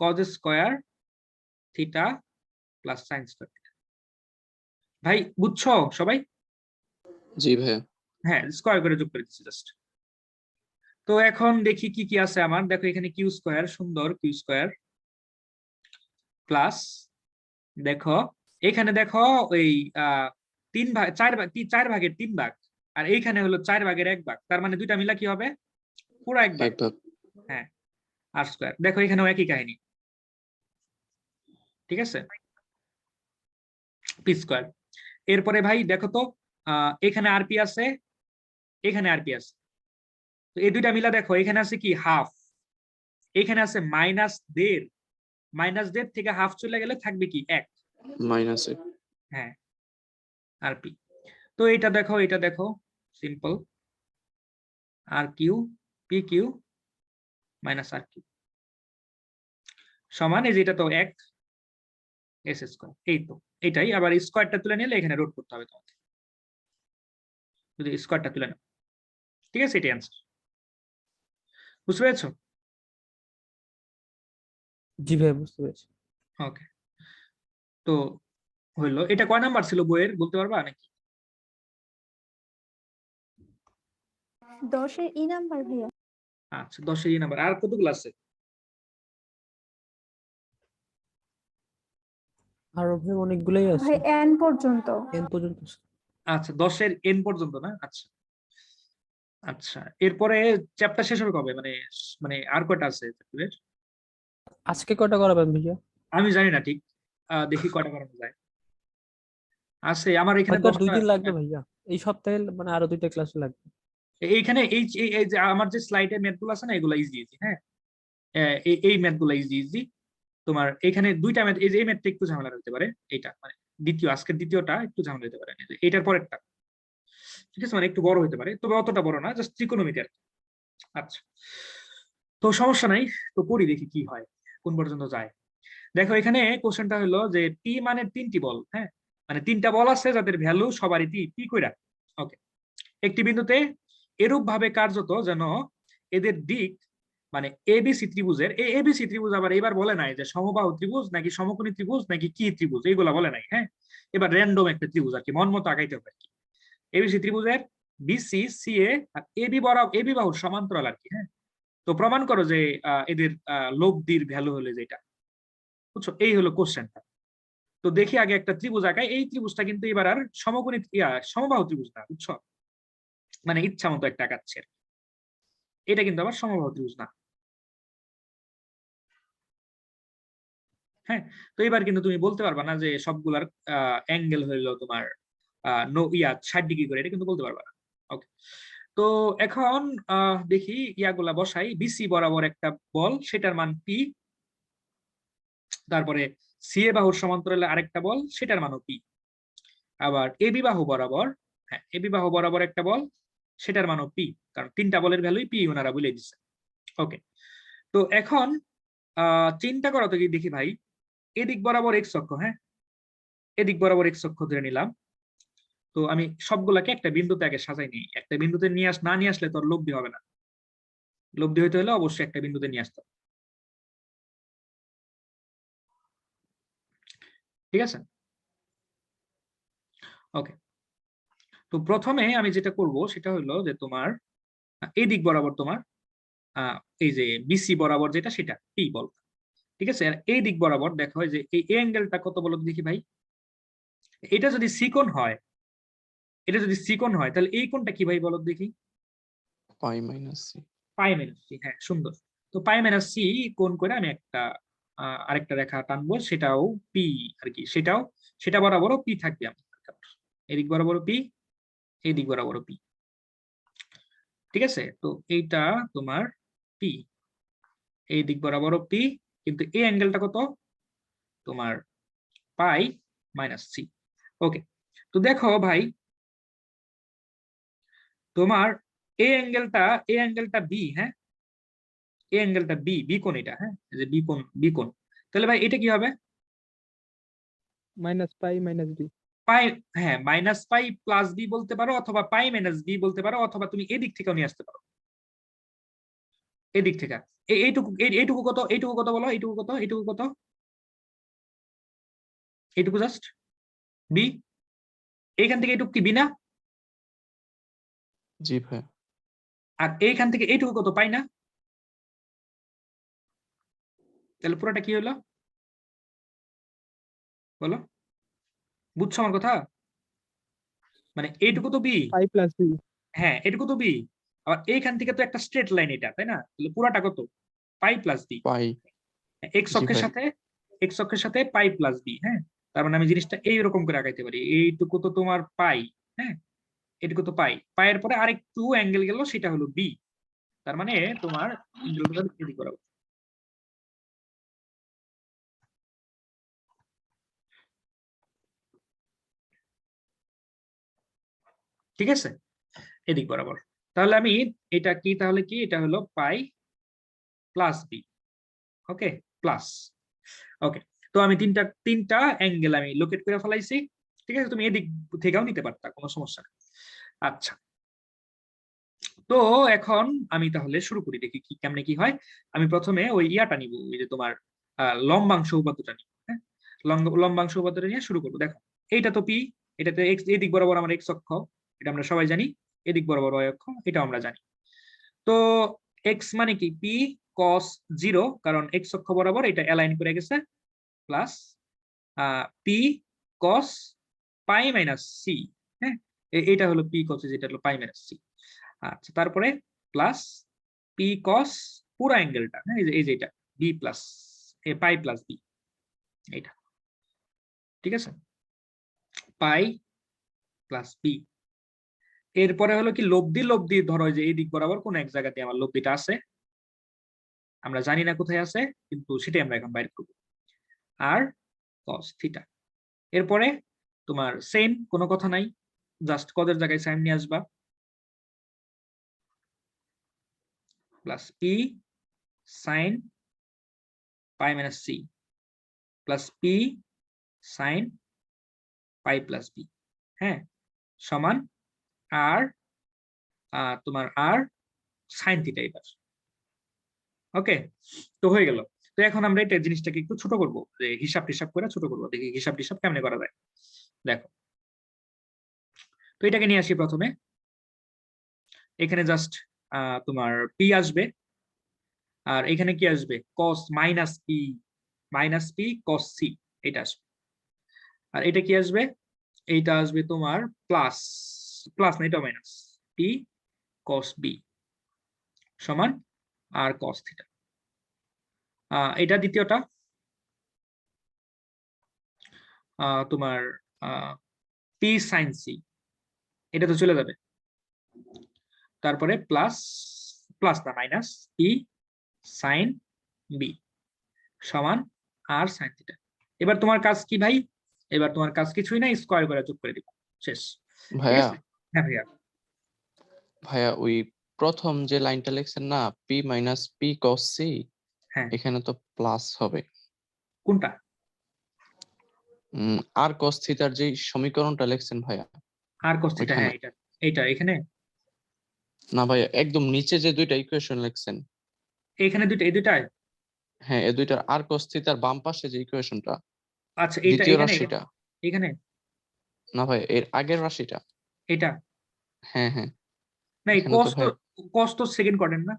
cos² theta plus sin²। ভাই বুঝছো সবাই? জি ভাইয়া। হ্যাঁ, স্কয়ার করে যোগ করে দিচ্ছি জাস্ট। তো এখন দেখি কি কি আছে আমার। দেখো এখানে কিউ স্কয়ার, সুন্দর কিউ স্কয়ার প্লাস, দেখো এখানে দেখো ওই 3 ভাগ 4 ভাগের 3 ভাগ, আর এইখানে হলো 4 ভাগের 1 ভাগ, তার মানে দুইটা মিলা কি হবে, পুরো 1 ভাগ। এক ভাগ। হ্যাঁ, আর স্কয়ার। দেখো এখানেও একই কাহিনী। ঠিক আছে, পি স্কয়ার। এরপরে ভাই দেখো তো এখানে আরপি আছে, এখানে আরপি আছে, তো এই দুইটা মিলা দেখো, এখানে আছে কি হাফ, এখানে আছে -1.5, -1.5 থেকে হাফ চলে গেলে থাকবে কি 1। মাইনাসে। হ্যাঁ, আরপি। তো এটা দেখো, এটা দেখো সিম্পল, আর কিউ পি কিউ মাইনাস আর কিউ সমান, এই যে এটা তো 1 s²। এই তো এটাই, আবার স্কয়ারটা তুলে নিলে এখানে রুট করতে হবে তোমাকে, যদি স্কয়ারটা তুলে নাও। ঠিক আছে, এটাই অ্যান্সার। বুঝতে পেরেছো? জি ভাইয়া, বুঝতে পেরেছি। ওকে, তো হইলো। এটা কয় নাম্বার ছিল বইয়ের, বলতে পারবা নাকি? 10-এর ই নাম্বার ভাইয়া। আচ্ছা, 10-এর নাম্বার। আর কতগুলো আছে? আর ভাই অনেকগুলাই আছে, ভাই n পর্যন্ত। n পর্যন্ত আছে। আচ্ছা, 10-এর n পর্যন্ত না? আচ্ছা আচ্ছা, এরপরে চ্যাপ্টার শেষ হবে কবে, মানে মানে আর কয়টা আছে চ্যাপ্টারের? আজকে কয়টা করাবেন ভাইয়া? আমি জানি না ঠিক, দেখি কয়টা করানো যায়। আছে আমার এখানে হয়তো 10টা। 2 দিন লাগবে ভাইয়া, এই সপ্তাহে মানে আরো 2টা ক্লাস লাগবে। এইখানে এই যে আমার যে স্লাইডে ম্যাথগুলো আছে না, এগুলো ইজি ইজি। হ্যাঁ, এই ম্যাথগুলো ইজি ইজি। তোমার এখানে দুইটা ম্যাথ, এই যে এই ম্যাথটা একটু ঝামেলা হতে পারে, এইটা মানে দ্বিতীয়, আজকের দ্বিতীয়টা একটু ঝামেলা হতে পারে, এইটার পরেরটা ঠিক আছে, মানে একটু বড় হতে পারে, তবে অতটা বড় না, জাস্ট ত্রিকোণমিতি আর কি। আচ্ছা, তো সমস্যা নাই, তো পড়ি দেখি কি হয়, কোন পর্যন্ত যায়। দেখো এখানে কোশ্চেনটা হলো যে পি মানে 3টি বল, হ্যাঁ, মানে 3টা বল আছে যাদের ভ্যালু সবারই পি, পি কইরা। ওকে, একটি বিন্দুতে এরূপ ভাবে কার্যত যেন এদের দিক মানে এবিসি ত্রিভুজের, এই এবিসি ত্রিভুজ আবার এবার বলে নাই যে সমবাহু ত্রিভুজ নাকি সমকোণী ত্রিভুজ নাকি কি ত্রিভুজ, এইগুলা বলে নাই, হ্যাঁ, এবার র্যান্ডম একটা ত্রিভুজ আর কি, মন মতো আগাইতে হবে আর কি। এবিসি ত্রিভুজের বিসি সিএ আর এবি বরাবর, এবি বাহুর সমান্তরাল আর কি, হ্যাঁ। তো প্রমাণ করো যে এদের লব্ধির ভ্যালু হলো যেটা, বুঝছো, এই হলো কোশ্চেনটা। তো দেখি আগে একটা ত্রিভুজ আঁকাই, এই ত্রিভুজটা কিন্তু এবার আর সমকোণী সমবাহু ত্রিভুজ না, বুঝছো, মানে ইচ্ছা মতো একটা আঁকাচ্ছে, এটা কিন্তু আবার সমবাহু ত্রিভুজ না, হ্যাঁ। তো এবার কিন্তু তুমি বলতে পারবা না যে সবগুলার অ্যাঙ্গেল হইলো তোমার 60 ডিগ্রি করে, এটা কিন্তু বলতে পারবা না। ওকে, তো এখন দেখি ইয়াগুলা বসাই, বিসি বরাবর একটা বল, সেটার মান পি, তারপরে সিএ বাহুর সমান্তরালে আরেকটা বল, সেটার মানও পি, আবার এবি বাহু বরাবর, হ্যাঁ এবি বাহু বরাবর একটা বল, সেটার মানও পি, কারণ 3টা বলের ভ্যালুই পি ওনারা বলে দিচ্ছে। ওকে, তো এখন চিন্তা করো তো কি দেখি ভাই, এদিক বরাবর এক্স অক্ষ, হ্যাঁ, এদিক বরাবর এক্স অক্ষ ধরে নিলাম। তো আমি সবগুলাকে একটা বিন্দুতে আগে সাজাই নিই, একটা বিন্দুতে না নিয়ে আসলে তোর লব্ধি হবে না, লব্ধি হইতে হলে অবশ্যই একটা বিন্দুতে নিয়ে আসতে হবে, ঠিক আছে। ওকে, তো প্রথমে আমি যেটা করব সেটা হলো যে তোমার এই দিক বরাবর তোমার এই যে বিসি বরাবর যেটা সেটা পি বল, ঠিক আছে। আর এই দিক বরাবর দেখো যে এই অ্যাঙ্গেলটা কত বলো দেখি ভাই, এটা যদি সিকোণ হয়, এটা যদি সিকোণ হয় তাহলে এই কোণটা কি ভাই বলো দেখি, পাই মাইনাস সি। পাই মাইনাস সি, হ্যাঁ সুন্দর। তো পাই মাইনাস সি কোণ করে আমি একটা আরেকটা রেখা টানবো, সেটাও পি আর কি, সেটা বরাবরও পি থাকবে আমার, এদিক বরাবর পি, এই দিক বরাবর পি, ঠিক আছে। তো এইটা তোমার পি, এই দিক বরাবরও পি, কিন্তু এই অ্যাঙ্গেলটা কত তোমার পাই মাইনাস সি। ওকে, তো দেখো ভাই তোমার এই অ্যাঙ্গেলটা বি, হ্যাঁ, এই অ্যাঙ্গেলটা বি, বি কোণ এটা, হ্যাঁ, এই যে বি কোণ, বি কোণ, তাহলে ভাই এটা কি হবে, মাইনাস পাই মাইনাস বি। পাই, হ্যাঁ মাইনাস পাই প্লাস বি বলতে পারো, অথবা পাই মাইনাস বি বলতে পারো, অথবা তুমি এদিক থেকেও নিয়ে আসতে পারো, এদিক থেকে। এইটুকু কত, এইটুকু কত বলো, এইটুকু কত, এইটুকু কত, এইটুকু জাস্ট বি, এইখান থেকে এইটুকু কি বি না, জি ভাইয়া। আর এইখান থেকে এইটুকু কত পাই না, তাহলে পুরোটা কি হলো বলো, বুঝছো আমার কথা, মানে এইটুকু তো বি, পাই প্লাস বি। হ্যাঁ এটুকু তো বি, আবার এইখান থেকে তো একটা স্ট্রেট লাইন এটা, তাই না, তাহলে পুরাটা কত পাই প্লাস বি, পাই। এক্স জি অক্ষের ভাই। সাথে, এক্স অক্ষের সাথে পাই প্লাস বি, হ্যাঁ। তার মানে আমি জিনিসটা এইরকম করে আগাইতে পারি, এইটুকু তো তোমার পাই, হ্যাঁ, এটুকু তো পাই, পায়ের পরে আরেকটু অ্যাঙ্গেল গেল, সেটা হলো বি, তার মানে তোমার অ্যাঙ্গেলটা এদিক বরাবর, ঠিক আছে, এদিক বরাবর। তাহলে আমি এটা কি, তাহলে কি এটা হলো পাই প্লাস বি, ওকে, প্লাস, ওকে। তো আমি তিনটা অ্যাঙ্গেল আমি লোকেট করে ফেলাইছি, ঠিক আছে, তুমি এদিক থেকেও নিতে পারতা, কোনো সমস্যা নেই। আচ্ছা, তো এখন আমি তাহলে শুরু করি, দেখি কি কেমনে কি হয়। আমি প্রথমে ওই ইয়াটা নিব, ওই যে তোমার লম্বাংশ উপাত্তটা নিব, হ্যাঁ, লম্বাংশ উপাত্তটা নিয়ে শুরু করবো। দেখো এইটা তো পি, এটাতে এক্স, এদিক বরাবর আমার এক্স অক্ষ, এটা আমরা সবাই জানি, এদিক বরাবর ওয়াই অক্ষ, এটাও আমরা জানি। তো এক্স মানে কি পি কস 0, কারণ এক্স অক্ষ বরাবর এটা অ্যালাইন করে গেছে, প্লাস পি কস পাই মাইনাস সি, হ্যাঁ, এটা হলো পি কস, যেটা হলো পাই মাইনাস সি। আচ্ছা, তারপরে প্লাস পি কস পুরো অ্যাঙ্গেলটা, হ্যাঁ, এই যে এটা বি প্লাস এ পাই প্লাস বি, এটা ঠিক আছে, পাই প্লাস বি। এরপরে হলো কি লব্ধি, লব্ধি ধরো যে এই দিক বরাবর কোন এক জায়গাতে আমার লব্ধিটা আছে, আমরা জানি না কোথায় আছে, কিন্তু সেটাই আমরা এখন বাইর করব, আর কস থিটা। এরপরে তোমার সেম, কোনো কথা নাই, জাস্ট কদের জায়গায় সাইন নিয়ে আসবা, plus P sine pi minus C plus P sine pi plus B, হ্যাঁ, সমান আর তোমার আর সাইন থিটা। এবার ওকে, তো হয়ে গেল। তো এখন আমরা এটা জিনিসটাকে একটু ছোট করবো, যে হিসাব টিসাব করে ছোট করবো, দেখি হিসাব টিসাব কেমনে করা যায়। দেখো, তো এটাকে নিয়ে আসি প্রথমে। এখানে জাস্ট তোমার পি আসবে, আর এখানে কি আসবে, cos minus P cos C, এটা আসবে। আর এটা কি আসবে, এইটা আসবে তোমার প্লাস, প্লাস না এটা মাইনাস, পি কস বি সমান আর কস থিটা। এটা দ্বিতীয়টা তোমার পি সাইন সি, এটা তো চলে যাবে। তারপরে প্লাস, প্লাস না মাইনাস পি সাইন বি সমান আর সাইন থিটা। এবার তোমার কাজ কি ভাই, এবার তোমার কাজ কিছুই না, স্কয়ার করে যোগ করে দিবা, শেষ। ঠিক ভাইয়া আছে? হ্যাঁ ভাইয়া। ভাইয়া ওই প্রথম যে লাইনটা লিখছেন না, P minus P cos C, হ্যাঁ, এখানে তো প্লাস হবে। কোনটা? আর কস থিটার যে সমীকরণটা লিখছেন ভাইয়া, আর cos থিটা, ওইখানে হ্যাঁ এটা, এইটা এখানে, না ভাইয়া, একদম নিচে যে দুইটা ইকুয়েশন লিখছেন, এইখানে দুইটা, এই দুইটায়। হ্যাঁ এই দুইটার আর কস থিটার বাম পাশে যে ইকুয়েশনটা, আচ্ছা, এইটা দ্বিতীয় এখানে, রাশিটা, এখানে না ভাই এর আগের রাশিটা, এটা, হ্যাঁ হ্যাঁ না এই এখানে তো cos তো, ভাই, cos তো সেকেন্ড কোয়াড্রেন্ট না?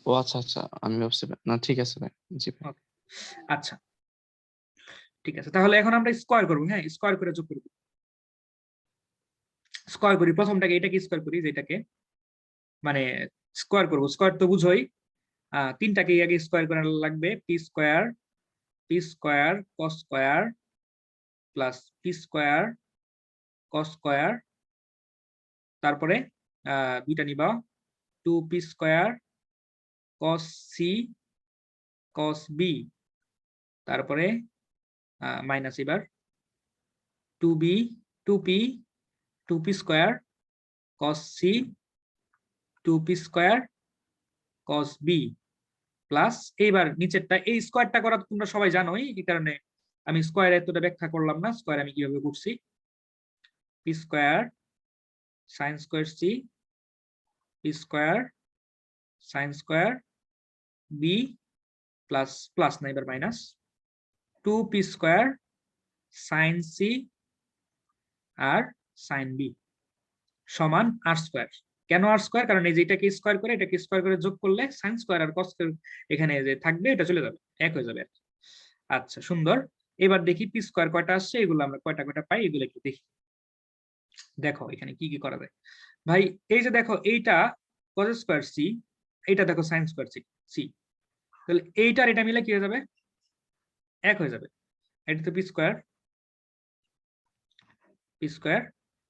ও আচ্ছা আচ্ছা, আমি ভাবছি না, ঠিক আছে ভাই, জি ভাই। Okay, আচ্ছা ঠিক আছে, তাহলে এখন আমরা স্কয়ার করবো, হ্যাঁ স্কয়ার করে যোগ করব। স্কয়ার করি প্রথমটাকে, এটাকে স্কয়ার করি, যেটাকে মানে স্কয়ার করব, স্কয়ার তো বুঝোই, তিনটাকে আগে স্কয়ার করা লাগবে, P square cos square plus P square cos square, তারপরে দুইটা নিবা, 2p square cos C cos B, তারপরে মাইনাস এবার 2b 2p square cos C 2p square cos B plus, এইবার নিচেরটা, এই স্কয়ারটা করা তো তোমরা সবাই জানোই, এই কারণে আমি স্কয়ার এতটা ব্যাখ্যা করলাম না, স্কয়ার আমি কিভাবে করছি, p square sine square C p square sine square B plus, plus না এবার minus 2p square sine C আর সাইন বি সমান আর স্কয়ার। কেন আর স্কয়ার, কারণ এই যে এটাকে স্কয়ার করে এটাকে স্কয়ার করে যোগ করলে সাইন স্কয়ার আর কস স্কয়ার এখানে যে থাকবে এটা চলে যাবে, এক হয়ে যাবে। আচ্ছা সুন্দর, এবার দেখি পি স্কয়ার কয়টা আসছে, এগুলো আমরা কয়টা কয়টা পাই এগুলো একটু দেখি। দেখো এখানে কি কি করা যায় ভাই, এই যে দেখো এইটা cos স্কয়ার সি, এইটা দেখো সাইন স্কয়ার সি, তাহলে এইটার এটা মিলে কি হয়ে যাবে, এক হয়ে যাবে। এটা তো পি স্কয়ার,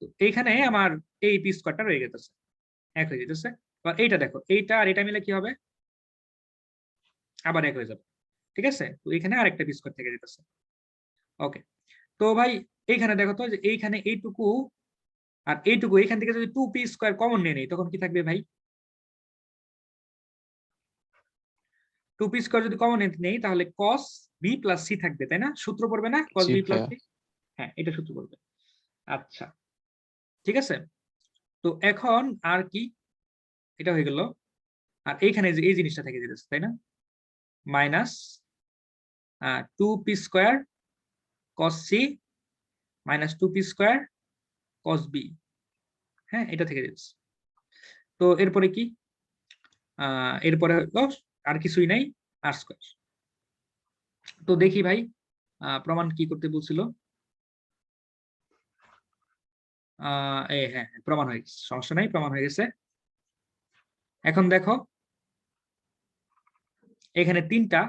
তো এইখানে আমার এই পি স্কয়ারটা রয়ে গেছে, এক হয়ে যেতেছে। এবার এইটা দেখো, এইটা আর এটা মিলে কি হবে, আবার এক হয়ে যাবে। ঠিক আছে, তো এখানে আরেকটা পি স্কয়ার থেকে যেতেছে। ওকে, তো ভাই এইখানে দেখো তো, যে এইখানে এইটুকু আর এইটুকু, এইখান থেকে যদি 2p স্কয়ার কমন নিয়ে নেই তখন কি থাকবে ভাই, 2p স্কয়ার যদি কমন নেই তাহলে cos b প্লাস c থাকবে, তাই না? সূত্র পড়বে না cos জি b প্লাস ভাইয়া, c, হ্যাঁ এটা সূত্র পড়বে। আচ্ছা ঠিক আছে, তো এখন আর কি, এটা হয়ে গেল। আর এইখানে যে এই জিনিসটা থেকে যেতেছে, তাই না, minus 2p square cos c minus 2p square cos b, হ্যাঁ এটা থেকে যেতেছে। তো এরপরে কি, এরপরে হলো আর কিছুই নাই, আর স্কয়ার। তো দেখি ভাই প্রমাণ কি করতে বলছিল, হ্যাঁ হ্যাঁ প্রমাণ হয়ে গেছে, সমস্যা নাই, প্রমাণ হয়ে গেছে। এখন দেখো এখানে তিনটা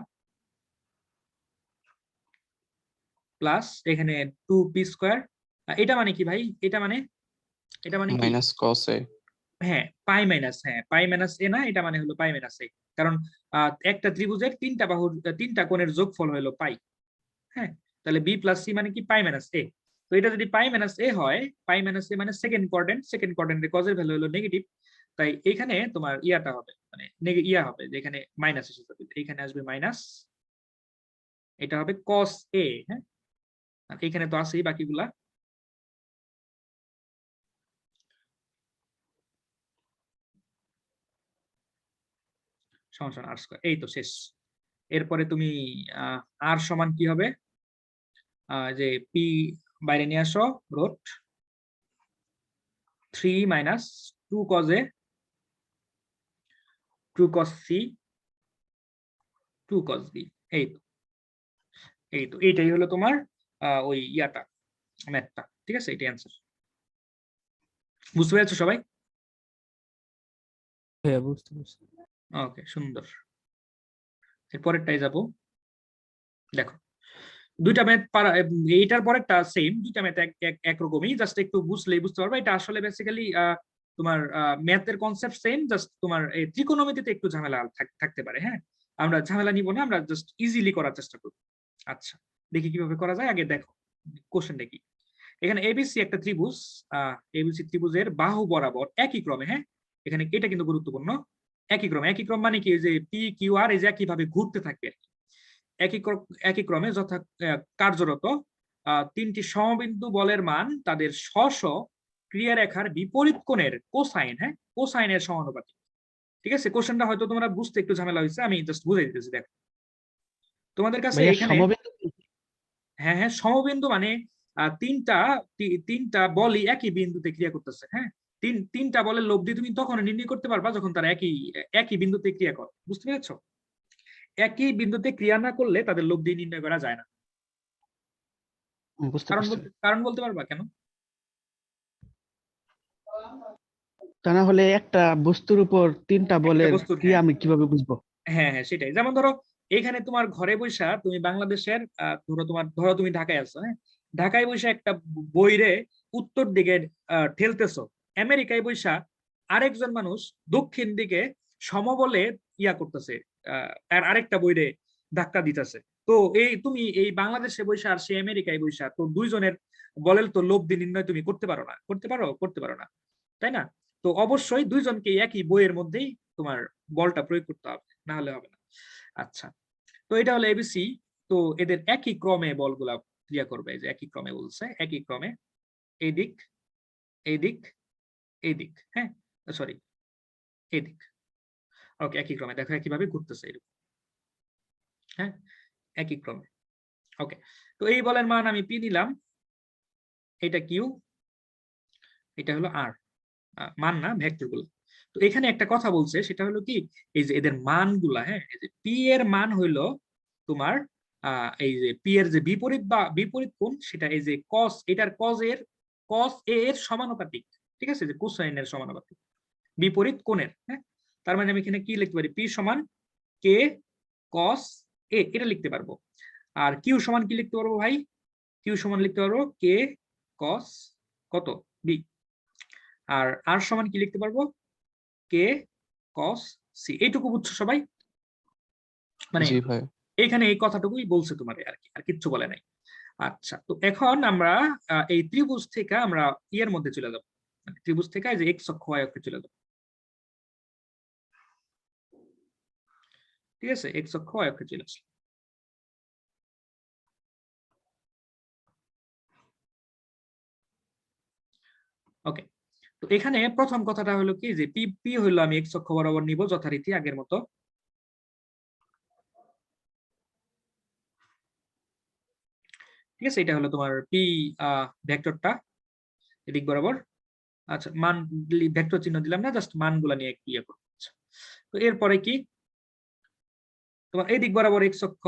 প্লাস এখানে 2p স্কয়ার, এটা মানে কি ভাই, এটা মানে কি, মাইনাস কস এ, হ্যাঁ পাই মাইনাস, হ্যাঁ পাই মাইনাস এ না, এটা মানে হলো পাই মাইনাস এ, কারণ একটা ত্রিভুজের তিনটা বাহুর তিনটা কোণের যোগফল হলো পাই। হ্যাঁ, তাহলে বি প্লাস সি মানে কি পাই মাইনাস এ, তো এটা যদি পাই মাইনাস এ হয়, পাই মাইনাস এ মানে সেকেন্ড কোয়াড্রেন্টের কজের ভ্যালু হলো নেগেটিভ, তাই এখানে তোমার ইয়াটা হবে মানে ইয়া হবে যে এখানে মাইনাস এসে যাবে, এখানে আসবে মাইনাস, এটা হবে কস এ। হ্যাঁ, আর এখানে তো আছেই বাকিগুলা। সমস্যা আর স্কয়ার, এই তো শেষ। এরপরে তুমি আর সমান কি হবে, যে পি বাইরে নিয়ে আসো, root 3 minus 2 cos a 2 cos c 2 cos b। এই তো এইটাই হলো তোমার ওই ইয়াটা, ম্যাথটা। ঠিক আছে, এটাই অ্যান্সার। বুঝতে পেরেছো সবাই? ভাইয়া বুঝতে পারছি। ওকে, সুন্দর। এরপরেরটাই যাব। দেখো, দুইটা ম্যাথ এইটার পরেরটা সেম, দুইটা ম্যাথ একরকমই, জাস্ট একটু বুঝলেই বুঝতে পারবে। এটা আসলে বেসিক্যালি তোমার ম্যাথের কনসেপ্ট সেম, জাস্ট তোমার এই ত্রিকোণমিতিতে একটু ঝামেলা থাকতে পারে। হ্যাঁ, আমরা ঝামেলা নিব না, আমরা জাস্ট ইজিলি করার চেষ্টা করব। আচ্ছা, দেখি কিভাবে করা যায়। আগে দেখো কোশ্চেনটা কি। এখানে এবিসি একটা ত্রিভুজ, এবিসি ত্রিভুজের বাহু বরাবর একই ক্রমে, হ্যাঁ এখানে এটা কিন্তু গুরুত্বপূর্ণ, একই ক্রম মানে কি, যে পি কিউ আর এই যে একইভাবে ঘুরতে থাকবে, একই ক্রমে যথা কার্যরত তিনটি সমবিন্দু বলের মান তাদের স্ব ক্রিয়ারেখার বিপরীত কোণের কোসাইন, হ্যাঁ কোসাইনের সমানুপাতিক। ঠিক আছে, কোশ্চেনটা হয়তো তোমরা বুঝতে একটু ঝামেলা হয়েছে, আমি জাস্ট বুঝাই দিতেছি। দেখো তোমাদের কাছে ভাইয়া এখানে, সমবিন্দু হ্যাঁ হ্যাঁ সমবিন্দু মানে তিনটা বলই একই বিন্দুতে ক্রিয়া করতেছে। হ্যাঁ, তিনটা বলের লব্ধি তুমি তখন নির্ণয় করতে পারবা যখন তারা একই বিন্দুতে ক্রিয়া করে। বুঝতে পেরেছো? একই বিন্দুতে ক্রিয়া না করলে তাদের লব্ধি নির্ণয় করা যায় না। বুঝতে কারণ পারছি। কারণ বলতে পারবা কেন? তা না হলে একটা বস্তুর উপর তিনটা একটা বলের বস্তুর, ক্রিয়া হ্যাঁ আমি কিভাবে বুঝবো? হ্যাঁ হ্যাঁ সেটাই। যেমন ধরো এখানে তোমার ঘরে বৈশা তুমি বাংলাদেশের ধরো তুমি ঢাকায় আছো, হ্যাঁ ঢাকায় বৈশা একটা বইরে উত্তর দিকে ঠেলতেছো, আমেরিকায় বৈশা আরেকজন মানুষ দক্ষিণ দিকে সমবলে ইয়া করতেছে, আর আরেকটা বইরে ধাক্কা দিতেছে। তো তুমি এই বাংলাদেশে বৈশা আর সে আমেরিকায় বৈশা, তো দুইজনের বলের তো লব্ধি নির্ণয় তুমি করতে পারো না, করতে পারো না, তাই না? তো অবশ্যই দুইজনকে একই বইয়ের মধ্যেই তোমার বলটা প্রয়োগ করতে হবে, না হলে হবে না। আচ্ছা, তো এটা হলো এবিসি। তো এদের একই ক্রমে বলগুলা ক্রিয়া করবে, যে একই ক্রমে বলছে, একই ক্রমে এই দিক, এই দিক, এই দিক, হ্যাঁ সরি এই দিক। ওকে, একই ক্রমে দেখো একইভাবে ঘুরতেছে এরকম, হ্যাঁ একই ক্রমে। ওকে, তো এই বলের মান আমি পি নিলাম, এটা কিউ, এটা হলো আর, মান না ভেক্টর গুলো। তো এখানে একটা কথা বলছে, সেটা হলো কি, এই যে এদের মানগুলা, হ্যাঁ এই যে পি এর মান হইলো তোমার এই যে পি এর যে বিপরীত বা বিপরীত কোণ, সেটা এই যে কস, এটার কস এ এর সমানুপাতিক। ঠিক আছে, যে কোসাইনের সমানুপাতিক বিপরীত কোণের। হ্যাঁ, তার মানে আমি এখানে কি লিখতে পারি, পি সমান কে কস এ, এটা লিখতে পারবো। আর কিউ সমান কি লিখতে পারবো ভাই, কিউ সমান লিখতে পারবো কে কস কত বি। আর আর সমান কি লিখতে পারবো, কে কস সি। এইটুকু বুঝছো সবাই? মানে জি ভাই। এখানে এই কথাটুকুই বলছে তোমাদের, আর কি, আর কিচ্ছু বলে নাই। আচ্ছা, তো এখন আমরা এই ত্রিভুজ থেকে আমরা ইয়ের মধ্যে চলে যাবো, ত্রিভুজ থেকে যে এক্স অক্ষ ওয়াই অক্ষে চলে যাবো। ঠিক আছে, এক্স অক্ষ ওয়াই অক্ষে চলে আসলো। ওকে, তো এখানে প্রথম কথাটা হলো কি, যে পি পি হইলো আমি এক্স অক্ষ বরাবর নিব যথারীতি আগের মতো। ঠিক আছে, এটা হলো তোমার পি ভেক্টরটা এদিক বরাবর। আচ্ছা, মান ভেক্টর চিহ্ন দিলাম না, জাস্ট মানগুলা নিয়ে একটু ইয়ে করবো। আচ্ছা, তো এরপরে কি, তোমার এই দিক বরাবর এক্স অক্ষ,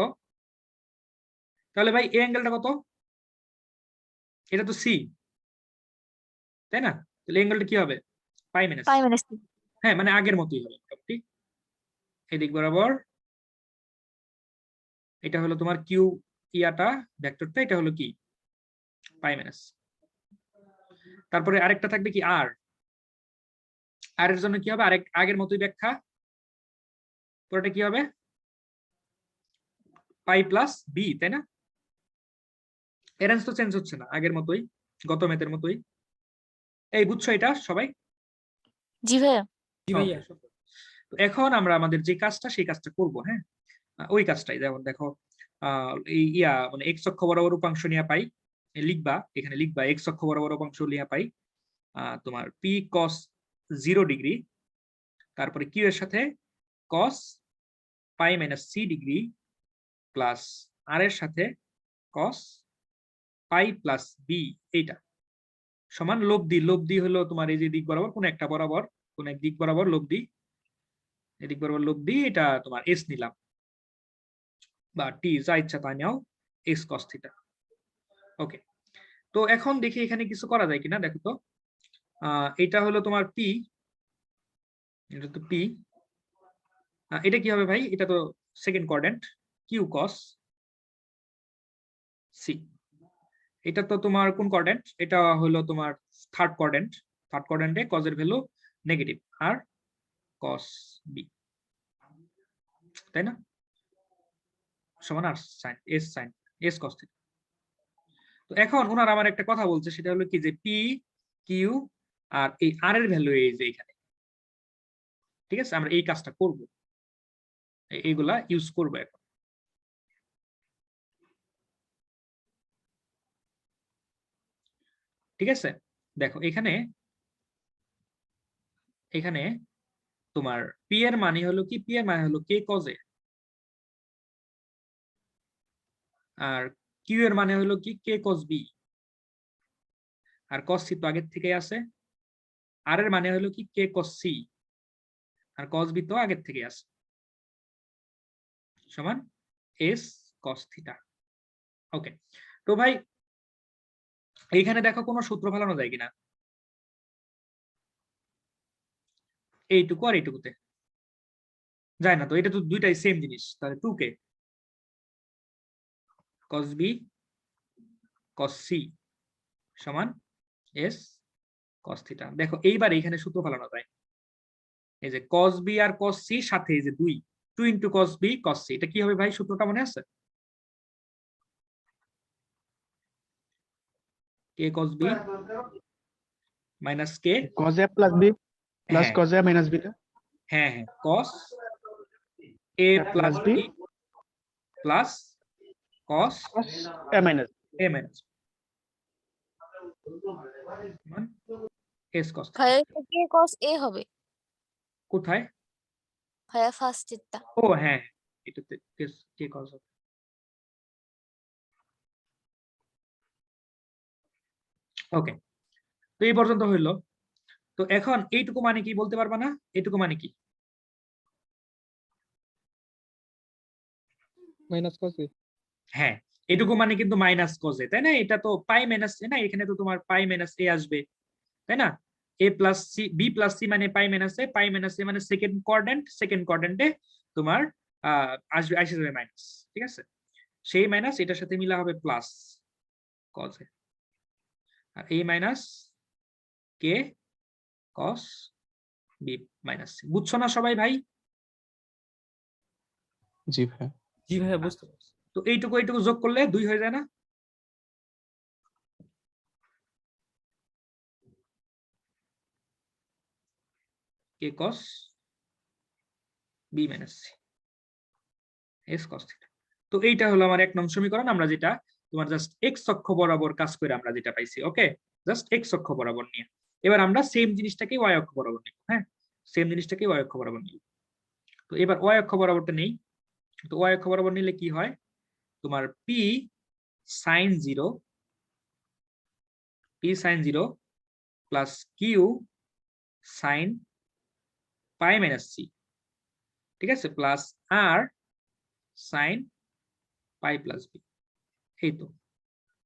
তাহলে ভাই এই অ্যাঙ্গেলটা কত, এটা তো সি, তাই না? তাহলে অ্যাঙ্গেলটা কি হবে, পাই মাইনাস। পাই মাইনাস তিন। হ্যাঁ, মানে আগের মতোই হবে মোটামুটি। এই দিক বরাবর এটা হলো তোমার কিউ ইয়াটা ভেক্টরটা, এটা হলো কি পাই মাইনাস। তারপরে আরেকটা থাকবে কি আর, আর এর জন্য কি হবে, আরেক আগের মতোই ব্যাখ্যা, পরেটা কি হবে পাই প্লাস বি, তাই না? এর তো চেঞ্জ হচ্ছে না, আগের মতোই। গত ম্যাথের মতোই। এই বুঝছো এটা সবাই? জি ভাইয়া। জি ভাইয়া। Okay, সুন্দর। তো এখন আমরা আমাদের যে কাজটা সেই কাজটা করব, হ্যাঁ। ওই কাজটাই, যেমন দেখো এই মানে এক্স অক্ষ বরাবর উপাংশ নিয়ে পাই, লিখবা এখানে লিখবা এক্স অক্ষ বরাবর উপাংশ নিয়ে পাই তোমার পি কস 0 ডিগ্রি, তারপরে কিউ এর সাথে কস পাই মাইনাস সি ডিগ্রি প্লাস আর এর সাথে কস পাই প্লাস বি, এইটা সমান লব্ধি। লব্ধি হলো তোমার এই যে দিক বরাবর কোন একটা বরাবর, কোন এক দিক বরাবর লব্ধি, এদিক বরাবর লব্ধি, এটা তোমার এস নিলাম বা টি, যা ইচ্ছা তাই নাও, এক্স কস থিটা। ওকে, তো এখন দেখি এখানে কিছু করা যায় কিনা, দেখো তো। এটা হলো তোমার পি, এটা তো পি, এটা কি হবে ভাই? এটা তো second quadrant, q cos C. এটা তো তোমার কোন কোয়াড্রেন্ট? এটা হলো তোমার থার্ড কোয়াড্রেন্ট। থার্ড কোয়াড্রেন্টে কজ এর ভ্যালু নেগেটিভ, আর কস বি, তাই না? সমান r sine S, sine S cos theta. তো এখন ওনার আমার একটা কথা বলছে, সেটা হলো কি যে পি কিউ আর এই আর এর ভ্যালু এই যে এখানে, ঠিক আছে? আমরা এই কাজটা করব, এইগুলা ইউজ করবো এখন। ঠিক আছে, দেখো এখানে এখানে তোমার পি এর মানে হলো কি? পি এর মানে হলো কে কজ এ, আর কিউ এর মানে হলো কি? কে কজ বি, আর কস সি তো আগের থেকে আছে। আর এর মানে হলো কি? কে কস সি, আর কস বি তো আগের থেকে আছে, সমান এস কস থিটা। ওকে, তো ভাই এইখানে দেখো কোনো সূত্র ফেলানো যায় কিনা, এইটুকু আর এইটুকুতে যায় না তো, এটা তো দুইটাই সেম জিনিস, তাহলে 2k cos b cos c সমান s cos থিটা। দেখো এইবার এখানে সূত্র ফেলানো যায়, এই যে cos b আর cos c সাথে এই যে 2 into cos b cos c, এটা কি হবে ভাই? সূত্রটা মনে আছে? k cos b minus k, cos a plus b plus হ্যাঁ cos a মাইনাস b হ্যাঁ হ্যাঁ, cos a plus plus b b plus cos cos a minus a minus s cos theta. ভাইয়া এটা কে কস এ হবে কোথায়? ভাইয়া ফার্স্টেরটা। ও হ্যাঁ, এটাতে কে cos হবে। ওকে, তো এই পর্যন্ত হইলো। তো এখন এইটুকু মানে কি বলতে পারবা না? এইটুকু মানে কি? মাইনাস কস এ। হ্যাঁ, এটুকু মানে কিন্তু মাইনাস কজ এ, তাই না? এটা তো পাই মাইনাস এ না, এখানে তো তোমার পাই মাইনাস এ আসবে, তাই না? A plus C, B plus C মানে পাই মাইনাস এ, পাই মাইনাস এ মানে সেকেন্ড কোয়াড্রেন্ট, সেকেন্ড কোয়াড্রেন্টে তোমার আসবে, আসে যাবে মাইনাস, ঠিক আছে? সেই মাইনাস এটার সাথে মিলা হবে প্লাস কজ এ, আর এই মাইনাস কে কস বি মাইনাস সি। বুঝছো না সবাই ভাই? জি ভাই। জি ভাইয়া বুঝতে পারছি। তো এইটুকু এইটুকু যোগ করলে 2 হয়ে যায় না? K cos B minus C s cos theta. তো এইটা হলো আমার 1 নং সমীকরণ, আমরা যেটা তোমার জাস্ট এক্স অক্ষ বরাবর কাজ করে আমরা যেটা পাইছি। ওকে, জাস্ট এক্স অক্ষ বরাবর নিয়ে এবার আমরা সেম জিনিসটাকে ওয়াই অক্ষ বরাবর নিব। হ্যাঁ, সেম জিনিসটাকে ওয়াই অক্ষ বরাবর নিব। তো এবার ওয়াই অক্ষ বরাবরটা নেই। তো ওয়াই অক্ষ বরাবর নিলে কি হয়? তোমার P sine 0, P sine 0 plus Q sine pi minus C, ঠিক আছে, plus R sine pi plus B, এই তো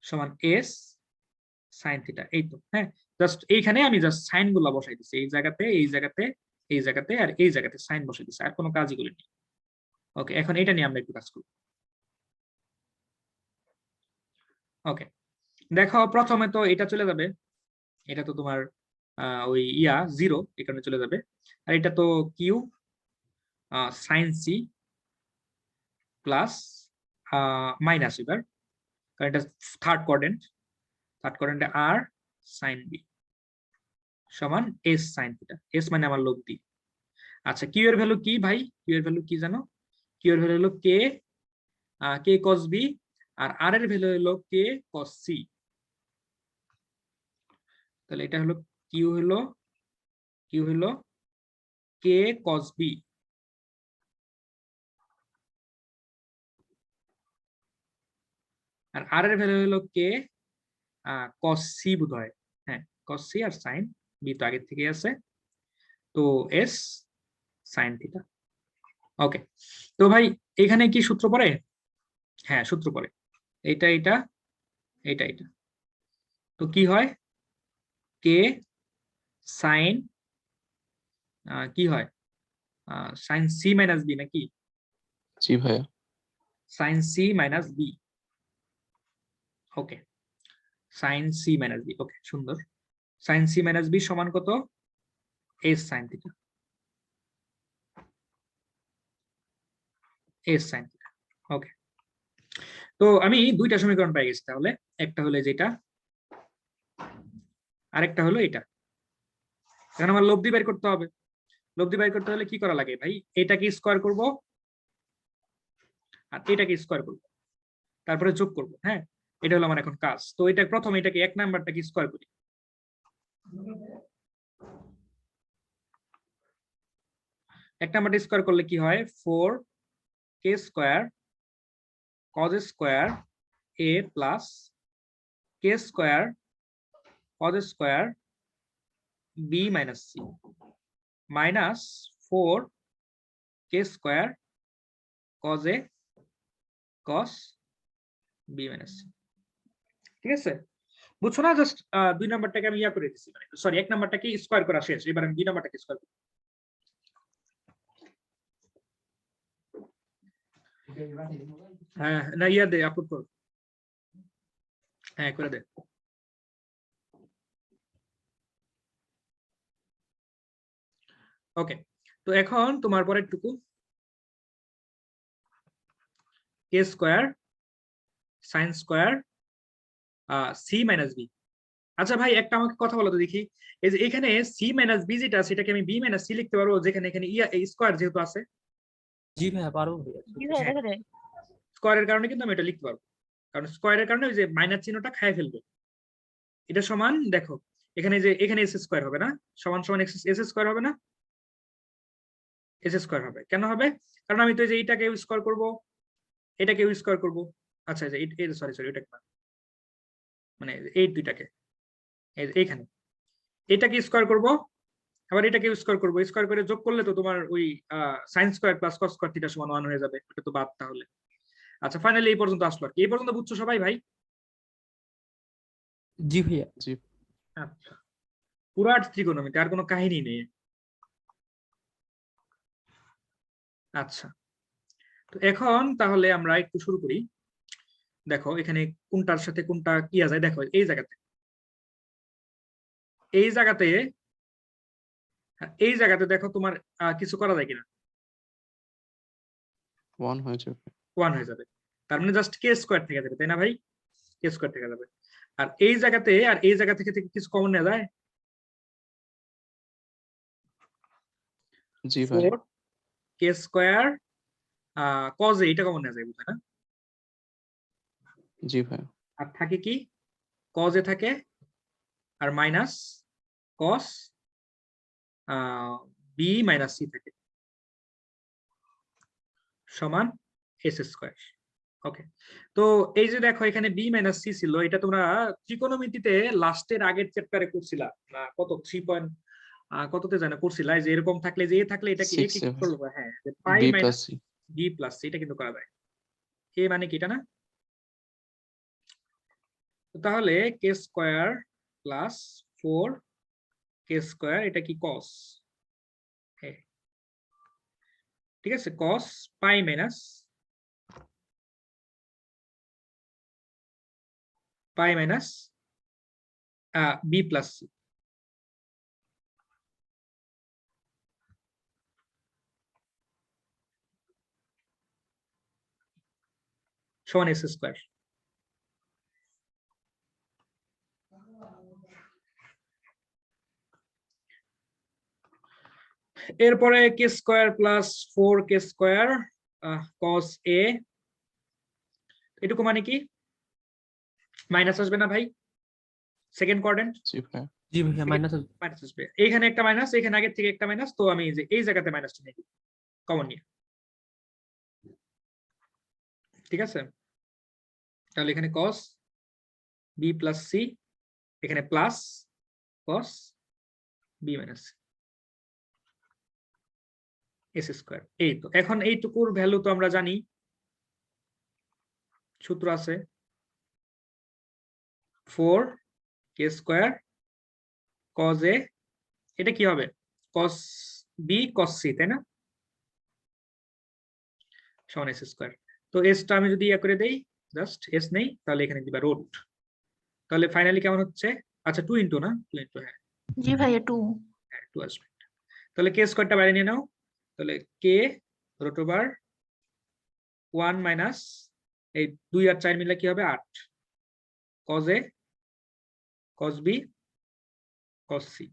সমান এস সাইন থিটা। এই তো, হ্যাঁ, জাস্ট এইখানে আমি জাস্ট সাইন গুলা বসাই দিচ্ছি, এই জায়গাতে এই জায়গাতে এই জায়গাতে আর এই জায়গাতে সাইন বসাই দিচ্ছি, আর কোনো কাজই করিনি। ওকে, এখন এটা নিয়ে আমরা একটু কাজ করি। ওকে, দেখো প্রথমে তো এটা চলে যাবে, এটা তো তোমার ওই 0 এখানে চলে যাবে, আর এটা তো Q sine C plus minus, এবার কারণ এটা থার্ড কোয়াড্রেন্ট, থার্ড কোয়াড্রেন্টে আর সাইন বি সমান এস সাইন থিটা। এস মানে আমার লব্ধি। আচ্ছা কিউ এর ভ্যালু কি ভাই? কিউ এর ভ্যালু কি জানো? কিউ এর ভ্যালু হলো কে কে কস বি, আর আর এর ভ্যালু হলো কে কস সি। তাহলে এটা হলো কিউ হলো কে কস বি, আর আর এর ভ্যালু হলো কে কস সি বোধ হয়। হ্যাঁ, কস সি আর সাইন বি তো আগের থেকে আছে, তো এস সাইন থিটা। ওকে, তো ভাই এখানে কি সূত্র পড়ে? হ্যাঁ সূত্র পড়ে, এটা এটা এটা এটা। তো কি হয়? কে সাইন কি হয়? সাইন সি মাইনাস বি নাকি? জি ভাইয়া। Sine C minus B. Okay, sine C minus B. Okay, সুন্দর। সাইন সি মাইনাস বি সমান কত? S sine theta. S sine theta. Okay, তো আমি দুইটা সমীকরণ পাই গেছি তাহলে। একটা হলো যেটা, আরেকটা হলো এটা। এখন আমার লব্ধি বের করতে হবে। লব্ধি বের করতে হলে কি করা লাগে ভাই? এটাকে স্কোয়ার করব আর এটাকে স্কোয়ার করব, তারপরে যোগ করব। হ্যাঁ, এটা হলো আমার এখন কাজ। তো এটা প্রথম এটাকে এক নাম্বারটাকে স্কোয়ার করি। এক নাম্বারটা স্কোয়ার করলে কি হয়? 4 k square cos square A plus k square cos square B minus C minus 4 k square cos A cos B minus C. ঠিক আছে, বুঝছো না? জাস্ট দুই নাম্বারটাকে আমি ইয়া করে দিচ্ছি, মানে সরি এক নাম্বারটাকে স্কোয়ার করা শেষ, এবার আমি দুই নাম্বারটাকে স্কোয়ার করি। হ্যাঁ না, ইয়া দে, আপলোড কর। হ্যাঁ করে দে। ওকে, তো এখন তোমার পরের টুকু k square sine square C minus B. আচ্ছা ভাই একটা আমাকে কথা বলো তো দেখি, এই যে এখানে সি মাইনাস বি যেটা আছে এটাকে আমি বি মাইনাস সি লিখতে পারবো, যেখানে এখানে ইয়া স্কোয়ার যেহেতু আছে। জি ভাইয়া পারবো ভাইয়া। জি ভাইয়া হ্যাঁ, দেখা যায়। স্কোয়ারের কারণে কিন্তু আমি এটা লিখতে পারবো, কারণ স্কোয়ারের কারণে ওই যে মাইনাস চিহ্নটা খায় ফেলবে। এটা সমান দেখো, এখানে যে এখানে এস স্কোয়ার হবে না, সমান সমান এস স্কোয়ার হবে না, এস স্কোয়ার হবে। কেন হবে? কারণ আমি তো এই যে এইটাকে স্কোয়ার করব, এটাকে স্কোয়ার করব। আচ্ছা সরি সরি, ওটা মানে এই দুইটাকে এইখানে এটাকে স্কোয়ার করব, আবার এটাকে স্কোয়ার করব। স্কোয়ার করে যোগ করলে তো তোমার ওই sine square plus cos square theta সমান 1 হয়ে যাবে, এটা তো বাদ তাহলে। আচ্ছা ফাইনালি এই পর্যন্ত আসলো আর কি। এই পর্যন্ত বুঝছো সবাই ভাই? জি ভাইয়া। জি। আচ্ছা, পুরাট ত্রিকোণমিতি, আর কোনো কাহিনী নেই। আচ্ছা, তো এখন তাহলে আমরা একটু শুরু করি। দেখো এখানে কোনটার সাথে কোনটা কি আছে, দেখো এই জায়গাতে, এই জায়গাতে, এই জায়গাতে দেখো তোমার কিছু করা যায় কিনা? 1 হয়ে যাবে। 1 হয়ে যাবে, তার মানে জাস্ট কে স্কোয়ার থেকে যাবে, তাই না ভাই? কে স্কোয়ার থেকে যাবে। আর এই জায়গাতে আর এই জায়গা থেকে কিছু কমন নেওয়া যায়। জি ভাই। 4 কে স্কোয়ার কজ এ, এটা কমন নেওয়া যায় বুঝলে না? জি ভাই। আর থাকে কি? কজ এ থাকে, আর minus cos B minus C থাকে, সমান এস স্কোয়ার। ওকে, তো এই যে দেখো এখানে বি মাইনাস সি ছিল, এটা তোমরা ত্রিকোণমিতিতে লাস্টের আগের চ্যাপ্টারে করছিলা না? কত 3 পয়েন্ট কততে জানা করছিলা, যে এরকম থাকলে যে এ থাকলে এটাকে এ 6 কি এ করলো? হ্যাঁ, pi B plus minus C. B plus C, এটা কিন্তু করা যায়। এ মানে কি এটা না? তাহলে কে স্কোয়ার প্লাস 4 কে স্কোয়ার, এটা কি কস? ঠিক আছে, কস পাই মাইনাস বি প্লাস সি সমান এস স্কোয়ার। এরপরে কে square plus 4 k square cos এ, এটুকু মানে কি মাইনাস আসবে না ভাই? সেকেন্ড কোয়াড্রেন্ট জি ভাইয়া। জি ভাইয়া মাইনাস মাইনাস আসবে, এখানে একটা মাইনাস, এখানে আগের থেকে একটা মাইনাস, তো আমি এই জায়গাতে মাইনাসটা নিয়ে কমন নিয়ে, ঠিক আছে? তাহলে এখানে কস বি প্লাস সি, এখানে plus cos B minus S square. এই তো এখন এইটুকুর ভ্যালু তো আমরা জানি, সূত্র আছে 4 কে স্কোয়ার কজ এ, এটা কি হবে কস বি কস সি, তাই না? সমান এস স্কোয়ার। তো এসটা আমি যদি ইয়া করে দেই, জাস্ট এস নেই, তাহলে এখানে দিবা রুট, তাহলে ফাইনালি কেমন হচ্ছে? আচ্ছা 2 ইন্টু না 2 ইন্টু, হ্যাঁ জি ভাইয়া 2। 2 আসবে। তাহলে কে স্কোয়ারটা বাইরে নিয়ে নাও, তাহলে কে রুট ওভার 1 মাইনাস এই 2 আর 4 মিলে কি হবে 8 cos A cos B cos C,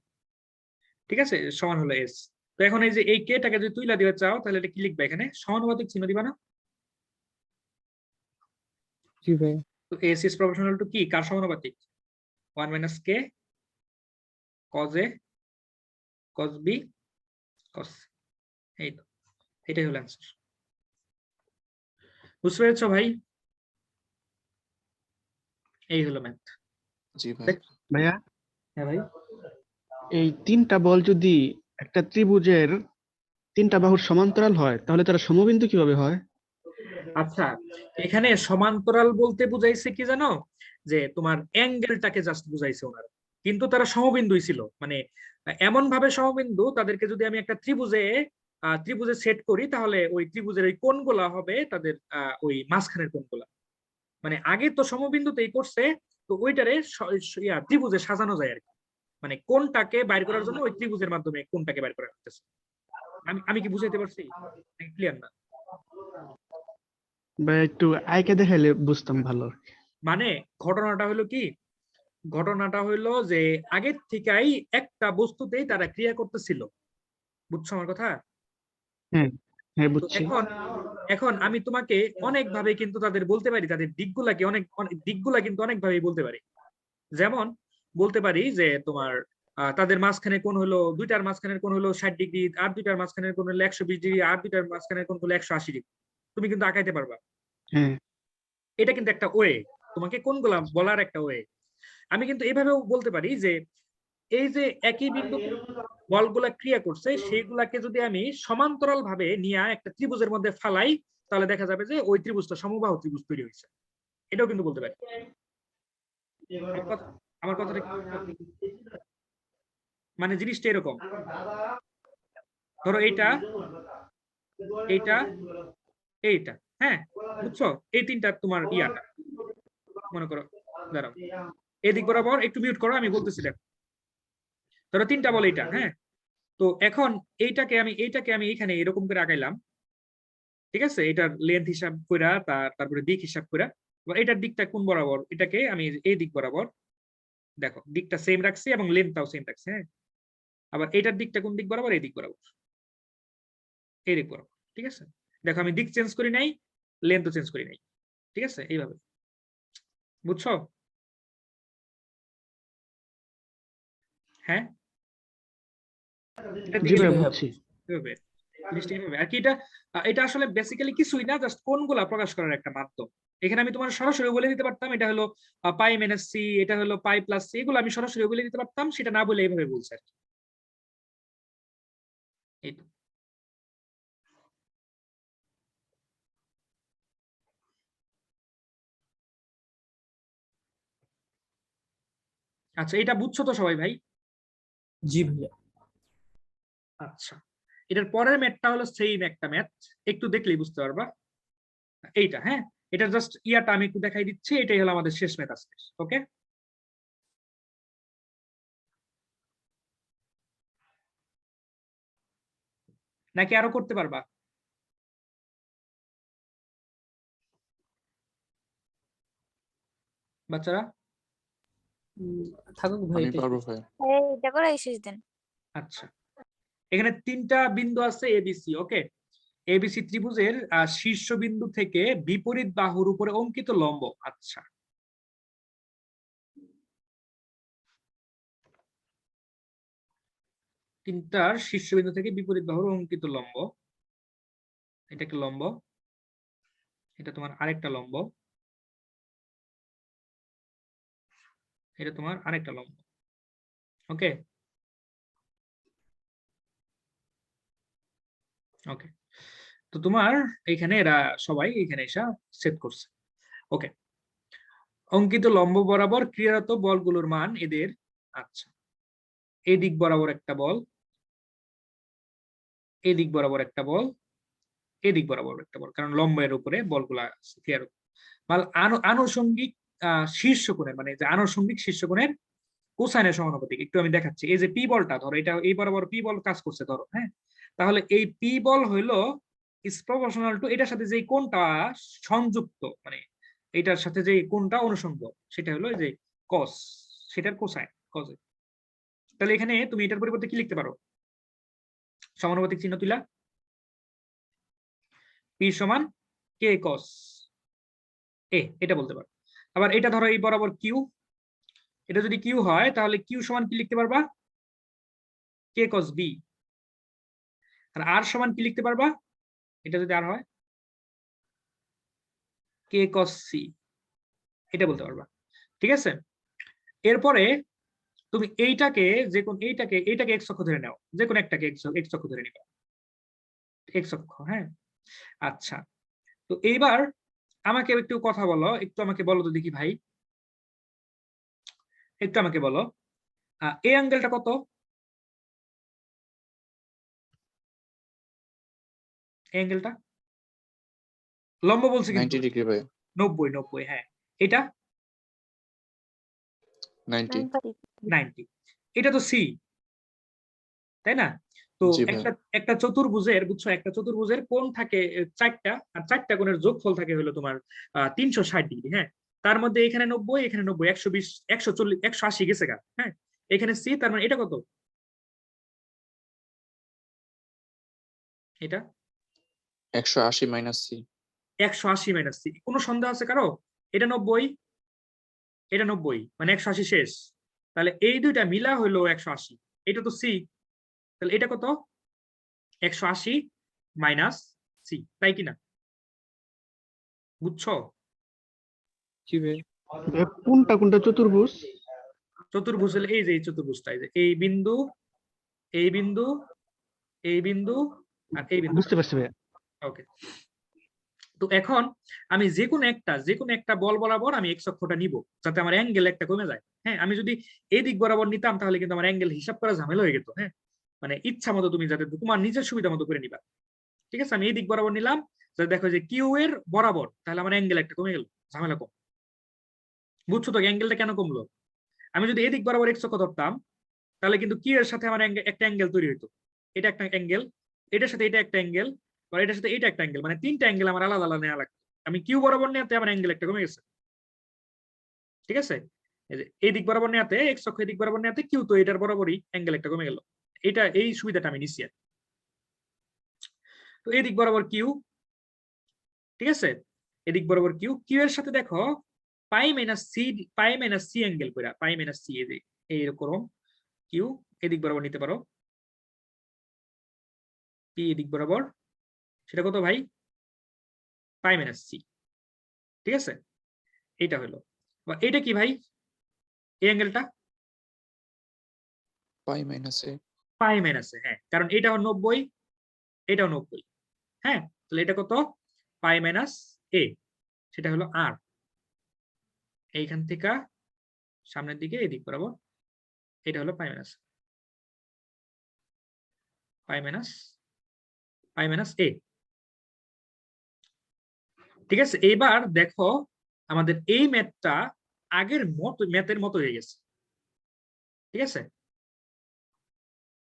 ঠিক আছে, সমান হলো এস। তো এখন এই যে এই কে টাকে যদি তুইলা দিতে চাও তাহলে এটা কি লিখবে? এখানে সমানুপাতিক চিহ্ন দিবা না? জি ভাইয়া তো এস ইজ প্রপোর্শনাল টু কি, কার সমানুপাতিক? 1 minus K cos A cos B cos, এই তো এটাই হলো অ্যান্সার। বুঝতে পেরেছো ভাই? এই হলো ম্যাথ। জি ভাই। ভাইয়া হ্যাঁ ভাই, এই তিনটা বল যদি একটা ত্রিভুজের তিনটা বাহুর সমান্তরাল হয় তাহলে তারা সমবিন্দু কিভাবে হয়? আচ্ছা এখানে সমান্তরাল বলতে বুঝাইছে কি জানো, যে তোমার অ্যাঙ্গেলটাকে জাস্ট বুঝাইছে ওনারা, কিন্তু তারা সমবিন্দুই ছিল, মানে এমন ভাবে সমবিন্দু তাদেরকে যদি আমি একটা ত্রিভুজে সেট করি তাহলে ওই ত্রিভুজের ওই কোণগুলা হবে তাদের ওই মাঝখানের কোণগুলা, মানে আগে তো সমবিন্দুতেই করছে, তো ওইটারে ত্রিভুজে সাজানো যায় আর কি, মানে কোনটাকে বাইর করার জন্য ওই ত্রিভুজের মাধ্যমে কোনটাকে বাইর করা হচ্ছে। আমি কি বুঝাইতে পারছি? ক্লিয়ার না? বা একটু আইকে দেখাইলে বুঝতাম ভালো। মানে ঘটনাটা হলো কি, ঘটনাটা হইলো যে আগের থেকেই একটা বস্তুতেই তারা ক্রিয়া করতেছিল, বুঝছো আমার কথা? হ্যাঁ হ্যাঁ তো বুঝছি। এখন এখন আমি তোমাকে অনেক ভাবে কিন্তু তাদের বলতে পারি, তাদের দিকগুলাকে দিকগুলা কিন্তু অনেক ভাবেই বলতে পারি। যেমন বলতে পারি যে তোমার তাদের মাঝখানে কোণ হলো, দুইটার মাঝখানের কোণ হলো 60 ডিগ্রি, আর দুইটার মাঝখানের কোণ হলো 120 ডিগ্রি, আর দুইটার মাঝখানের কোণ হলো 180 ডিগ্রি, তুমি কিন্তু আঁকাইতে পারবা। হ্যাঁ এটা কিন্তু একটা ওয়ে, তোমাকে কোনগুলা বলার একটা ওয়ে। আমি কিন্তু এভাবেও বলতে পারি যে এই যে একই বিন্দুতে বলগুলা ক্রিয়া করছে সেইগুলাকে যদি আমি সমান্তরাল ভাবে নিয়ে একটা ত্রিভুজের মধ্যে ফালাই তাহলে দেখা যাবে যে ওই ত্রিভুজটা সমবাহু ত্রিভুজ তৈরি হয়েছে, এটাও কিন্তু বলতে পারি। আমার কথাটা মানে জিনিসটা এরকম, ধরো এইটা এইটা এইটা, হ্যাঁ বুঝছো, এই তিনটা তোমার ইয়াটা মনে করো, দাঁড়াও এদিক বরাবর একটু মিউট করো, আমি বলতেছি দেখো, ধরো তিনটা বল এইটা, হ্যাঁ তো এখন এইটাকে আমি এখানে এরকম করে আগাইলাম, ঠিক আছে, এটার লেন্থ হিসাব কইরা তারপরে দিক হিসাব কইরা, এবার এটার দিকটা কোন বরাবর, এটাকে আমি এই দিক বরাবর, দেখো দিকটা সেম রাখছি এবং লেন্থটাও সেম রাখছি, হ্যাঁ আবার এটার দিকটা কোন দিক বরাবর, এই দিক বরাবর, এই দিক বরাবর, ঠিক আছে, দেখো আমি দিক চেঞ্জ করি নাই, লেন্থও চেঞ্জ করি নাই, ঠিক আছে, এইভাবে, বুঝছো? হ্যাঁ এটা জি দিকে ভাইয়া বুঝছি। এইভাবে, জিনিসটা এইভাবে আর কি, এটা এটা আসলে বেসিক্যালি কিছুই না, জাস্ট কোনগুলা প্রকাশ করার একটা মাধ্যম। এখানে আমি তোমার সরাসরি বলে দিতে পারতাম এটা হলো পাই মাইনাস সি, এটা হলো পাই প্লাস সি, এগুলো আমি সরাসরি বলে দিতে পারতাম, সেটা না বলে এইভাবে বলছে আর কি। এই তো। আচ্ছা এটা বুঝছো তো সবাই ভাই? জি ভাইয়া আচ্ছা এটার পরের ম্যাথটা হলো সেম একটা ম্যাথ, একটু দেখলেই বুঝতে পারবা। এইটা হ্যাঁ, এটা জাস্ট ইয়াটা আমি একটু দেখাই দিচ্ছি, এটাই হলো আমাদের শেষ ম্যাথ আজকে, ওকে? নাকি আরো করতে পারবা? বাচ্চারা থাকুক ভাই আমি এটাই পারবো শেষ। ভাইয়া। এটা করে শেষ দেন। আচ্ছা এখানে তিনটা বিন্দু আছে এবিসি, ওকে। এবিসি ত্রিভুজের শীর্ষবিন্দু থেকে বিপরীত বাহুর উপরে অঙ্কিত লম্ব। আচ্ছা, তিনটার শীর্ষবিন্দু থেকে বিপরীত বাহুর অঙ্কিত লম্ব, এটা একটা লম্ব, এটা তোমার আরেকটা লম্ব, এটা তোমার আরেকটা লম্ব, ওকে ওকে। তো তোমার এখানে এরা সবাই এখানে এসে সেট করছে, ওকে। অঙ্কিত লম্ব বরাবর ক্রিয়ারত বলগুলোর মান এদের। আচ্ছা, এই দিক বরাবর একটা বল, এই দিক বরাবর একটা বল, এদিক বরাবর একটা বল, কারণ লম্বের উপরে বলগুলা ক্রিয়ারত। আনুষঙ্গিক শীর্ষকোণের, মানে যে আনুষঙ্গিক শীর্ষকোণের কোসাইনের সমানুপাতিক। একটু আমি দেখাচ্ছি। এই যে পি বলটা ধরো, এটা এই বরাবর পি বল কাজ করছে ধরো, হ্যাঁ। তাহলে এই পি বল হইলো ইজ প্রপোর্শনাল টু এটার সাথে যে কোণটা সংযুক্ত, মানে এটার সাথে যে কোণটা অনুষঙ্গ, সেটা হলো এই যে কস, সেটার কোসাইন কস। তাহলে এখানে তুমি এটার পরিবর্তে কি লিখতে পারো? সমানুপাতিক চিহ্ন তুলা পি সমান কে কস এ, এটা বলতে পারো। আবার এটা ধরো এই বরাবর কিউ, এটা যদি কিউ হয় তাহলে কিউ সমান কি লিখতে পারবা? কে কস বি। আর আর সমান কি লিখতে পারবা? এটা যদি আর হয় কে কস সি, এটা বলতে পারবা, ঠিক আছে। এরপরে তুমি এইটাকে যে কোন এইটাকে এক্স অক্ষ ধরে নাও, যে কোন একটাকে এক্স অক্ষ ধরে নিবা, এক্স অক্ষ, হ্যাঁ। আচ্ছা, তো এইবার আমাকে একটু কথা বলো, একটু আমাকে বলো তো দেখি ভাই, একটু আমাকে বলো এই অ্যাঙ্গেলটা কত? অ্যাঙ্গেলটা লম্ব বলছে কিন্তু 90 ডিগ্রি ভাই। 90, হ্যাঁ। এটা 90। 90, এটা তো সি, তাই না? তো জি ভাই। একটা চতুর্ভুজের, বুঝছো, একটা চতুর্ভুজের কোণ থাকে চারটা, আর চারটা কোণের যোগফল থাকে হলো তোমার 360 ডিগ্রি, হ্যাঁ। তার মধ্যে এখানে 90, এখানে 90, 120, 140, 180 গেছে গা, হ্যাঁ। এখানে সি, তার মানে এটা কত? এটা 180 মাইনাস সি। 180 minus C. কোনো সন্দেহ আছে কারো? এটা 90, এটা 90, মানে 180 শেষ। তাহলে এই দুইটা মিলা হইলো 180, এটা তো সি। তাহলে এটা কত? 180 মাইনাস সি, তাই কিনা? বুঝছো? জি ভাই। কোনটা কোনটা চতুর্ভুজ? চতুর্ভুজ হলে এই যে এই চতুর্ভুজটা, এই যে এই বিন্দু, এই বিন্দু, এই বিন্দু আর এই বিন্দু, বুঝতে পারছি ভাইয়া। ওকে। তো এখন আমি যে কোনো একটা বল বরাবর আমি এক্স অক্ষটা নিব, যাতে আমার অ্যাঙ্গেল একটা কমে যায়, হ্যাঁ। আমি যদি এই দিক বরাবর নিতাম তাহলে কিন্তু আমার অ্যাঙ্গেল হিসাব করা ঝামেলা হয়ে যেত, হ্যাঁ। মানে ইচ্ছা মতো তুমি যাতে তোমার নিজের সুবিধা মতো করে নিবা, ঠিক আছে। আমি এই দিক বরাবর নিলাম, যাতে দেখো যে কিউ এর বরাবর, তাহলে আমার অ্যাঙ্গেল একটা কমে গেল, ঝামেলা কম। বুঝছো তো অ্যাঙ্গেলটা কেন কমলো? আমি যদি এই দিক বরাবর এক্স অক্ষ ধরতাম তাহলে কিন্তু কিউ এর সাথে আমার একটা অ্যাঙ্গেল তৈরি হতো, এটা একটা অ্যাঙ্গেল, এটার সাথে এটা একটা অ্যাঙ্গেল, আর এটার সাথে এটা একটা অ্যাঙ্গেল, মানে তিনটা অ্যাঙ্গেল আমার আলাদা আলাদা নেওয়া লাগতো। আমি কিউ বরাবর নেওয়াতে আমার অ্যাঙ্গেল একটা কমে গেছে, ঠিক আছে। এই দিক বরাবর নেওয়াতে এক্স অক্ষ, এই দিক বরাবর নেওয়াতে কিউ, তো এটার বরাবরই অ্যাঙ্গেল একটা কমে গেল। এটা এই সুবিধাটা আমি নিচ্ছি। তো এই দিক বরাবর কিউ, ঠিক আছে, এদিক বরাবর কিউ, কিউ এর সাথে দেখো পাই মাইনাস সি অ্যাঙ্গেল কইরা, পাই মাইনাস সি এইরকম কিউ এদিক বরাবর নিতে পারো, পি এদিক বরাবর, সেটা কত ভাই? পাই মাইনাস সি, ঠিক আছে। এইটা হলো, এইটা কি ভাই? এই অ্যাঙ্গেলটা পাই মাইনাস এ। পাই মাইনাস এ, হ্যাঁ, কারণ এটাও 90, এটাও 90, হ্যাঁ। তাহলে এটা কত? পাই মাইনাস এ, সেটা হলো আর। এইখান থেকে সামনের দিকে এদিক বরাবর, এটা হলো পাই মাইনাস এ, ঠিক আছে। এবার দেখো আমাদের এই ম্যাথটা আগের ম্যাথের মতো হয়ে গেছে, ঠিক আছে।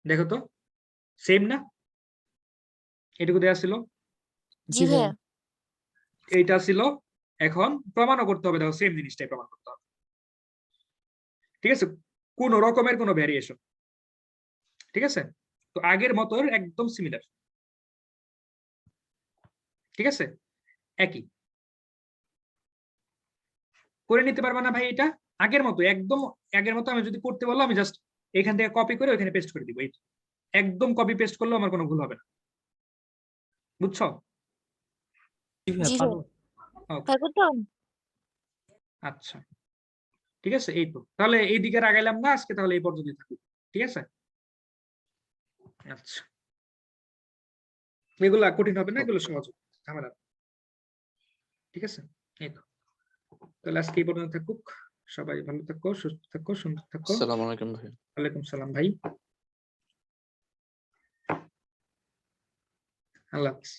দেখো তো সেম না? এটুকু দেওয়া ছিল, জি ভাইয়া। এইটা ছিল। এখন প্রমাণও করতে হবে, দেখো সেম জিনিসটাই প্রমাণ করতে হবে, ঠিক আছে। কোন রকমের কোনো ভ্যারিয়েশন, ঠিক আছে। তো আগের মতো একদম সিমিলার, ঠিক আছে, একই করে নিতে পারবা না ভাই? এটা আগের মতো, একদম আগের মতো। আমি যদি করতে বলো আমি জাস্ট এখান থেকে কপি করে ওখানে পেস্ট করে দিব, এই একদম কপি পেস্ট করলেও আমার কোনো ভুল হবে না, বুঝছো? জি ভাইয়া জি পারবো। Okay, ভাইয়া করতাম। আচ্ছা ঠিক আছে। এই তো তাহলে এই দিকে আগাইলাম না আজকে, তাহলে এই পর্যন্ত থাকুক, ঠিক আছে। আচ্ছা, এগুলা কঠিন হবে না, এগুলো সহজ হবে, ঝামেলা না। ঠিক আছে, এই তো তাহলে আজকে এই পর্যন্ত থাকুক। সবাই ভালো থাকো, সুস্থ থাকো, সুন্দর থাকো। আসসালামু আলাইকুম ভাই। ওয়ালাইকুম সালাম ভাই, আল্লাহ হাফেজ।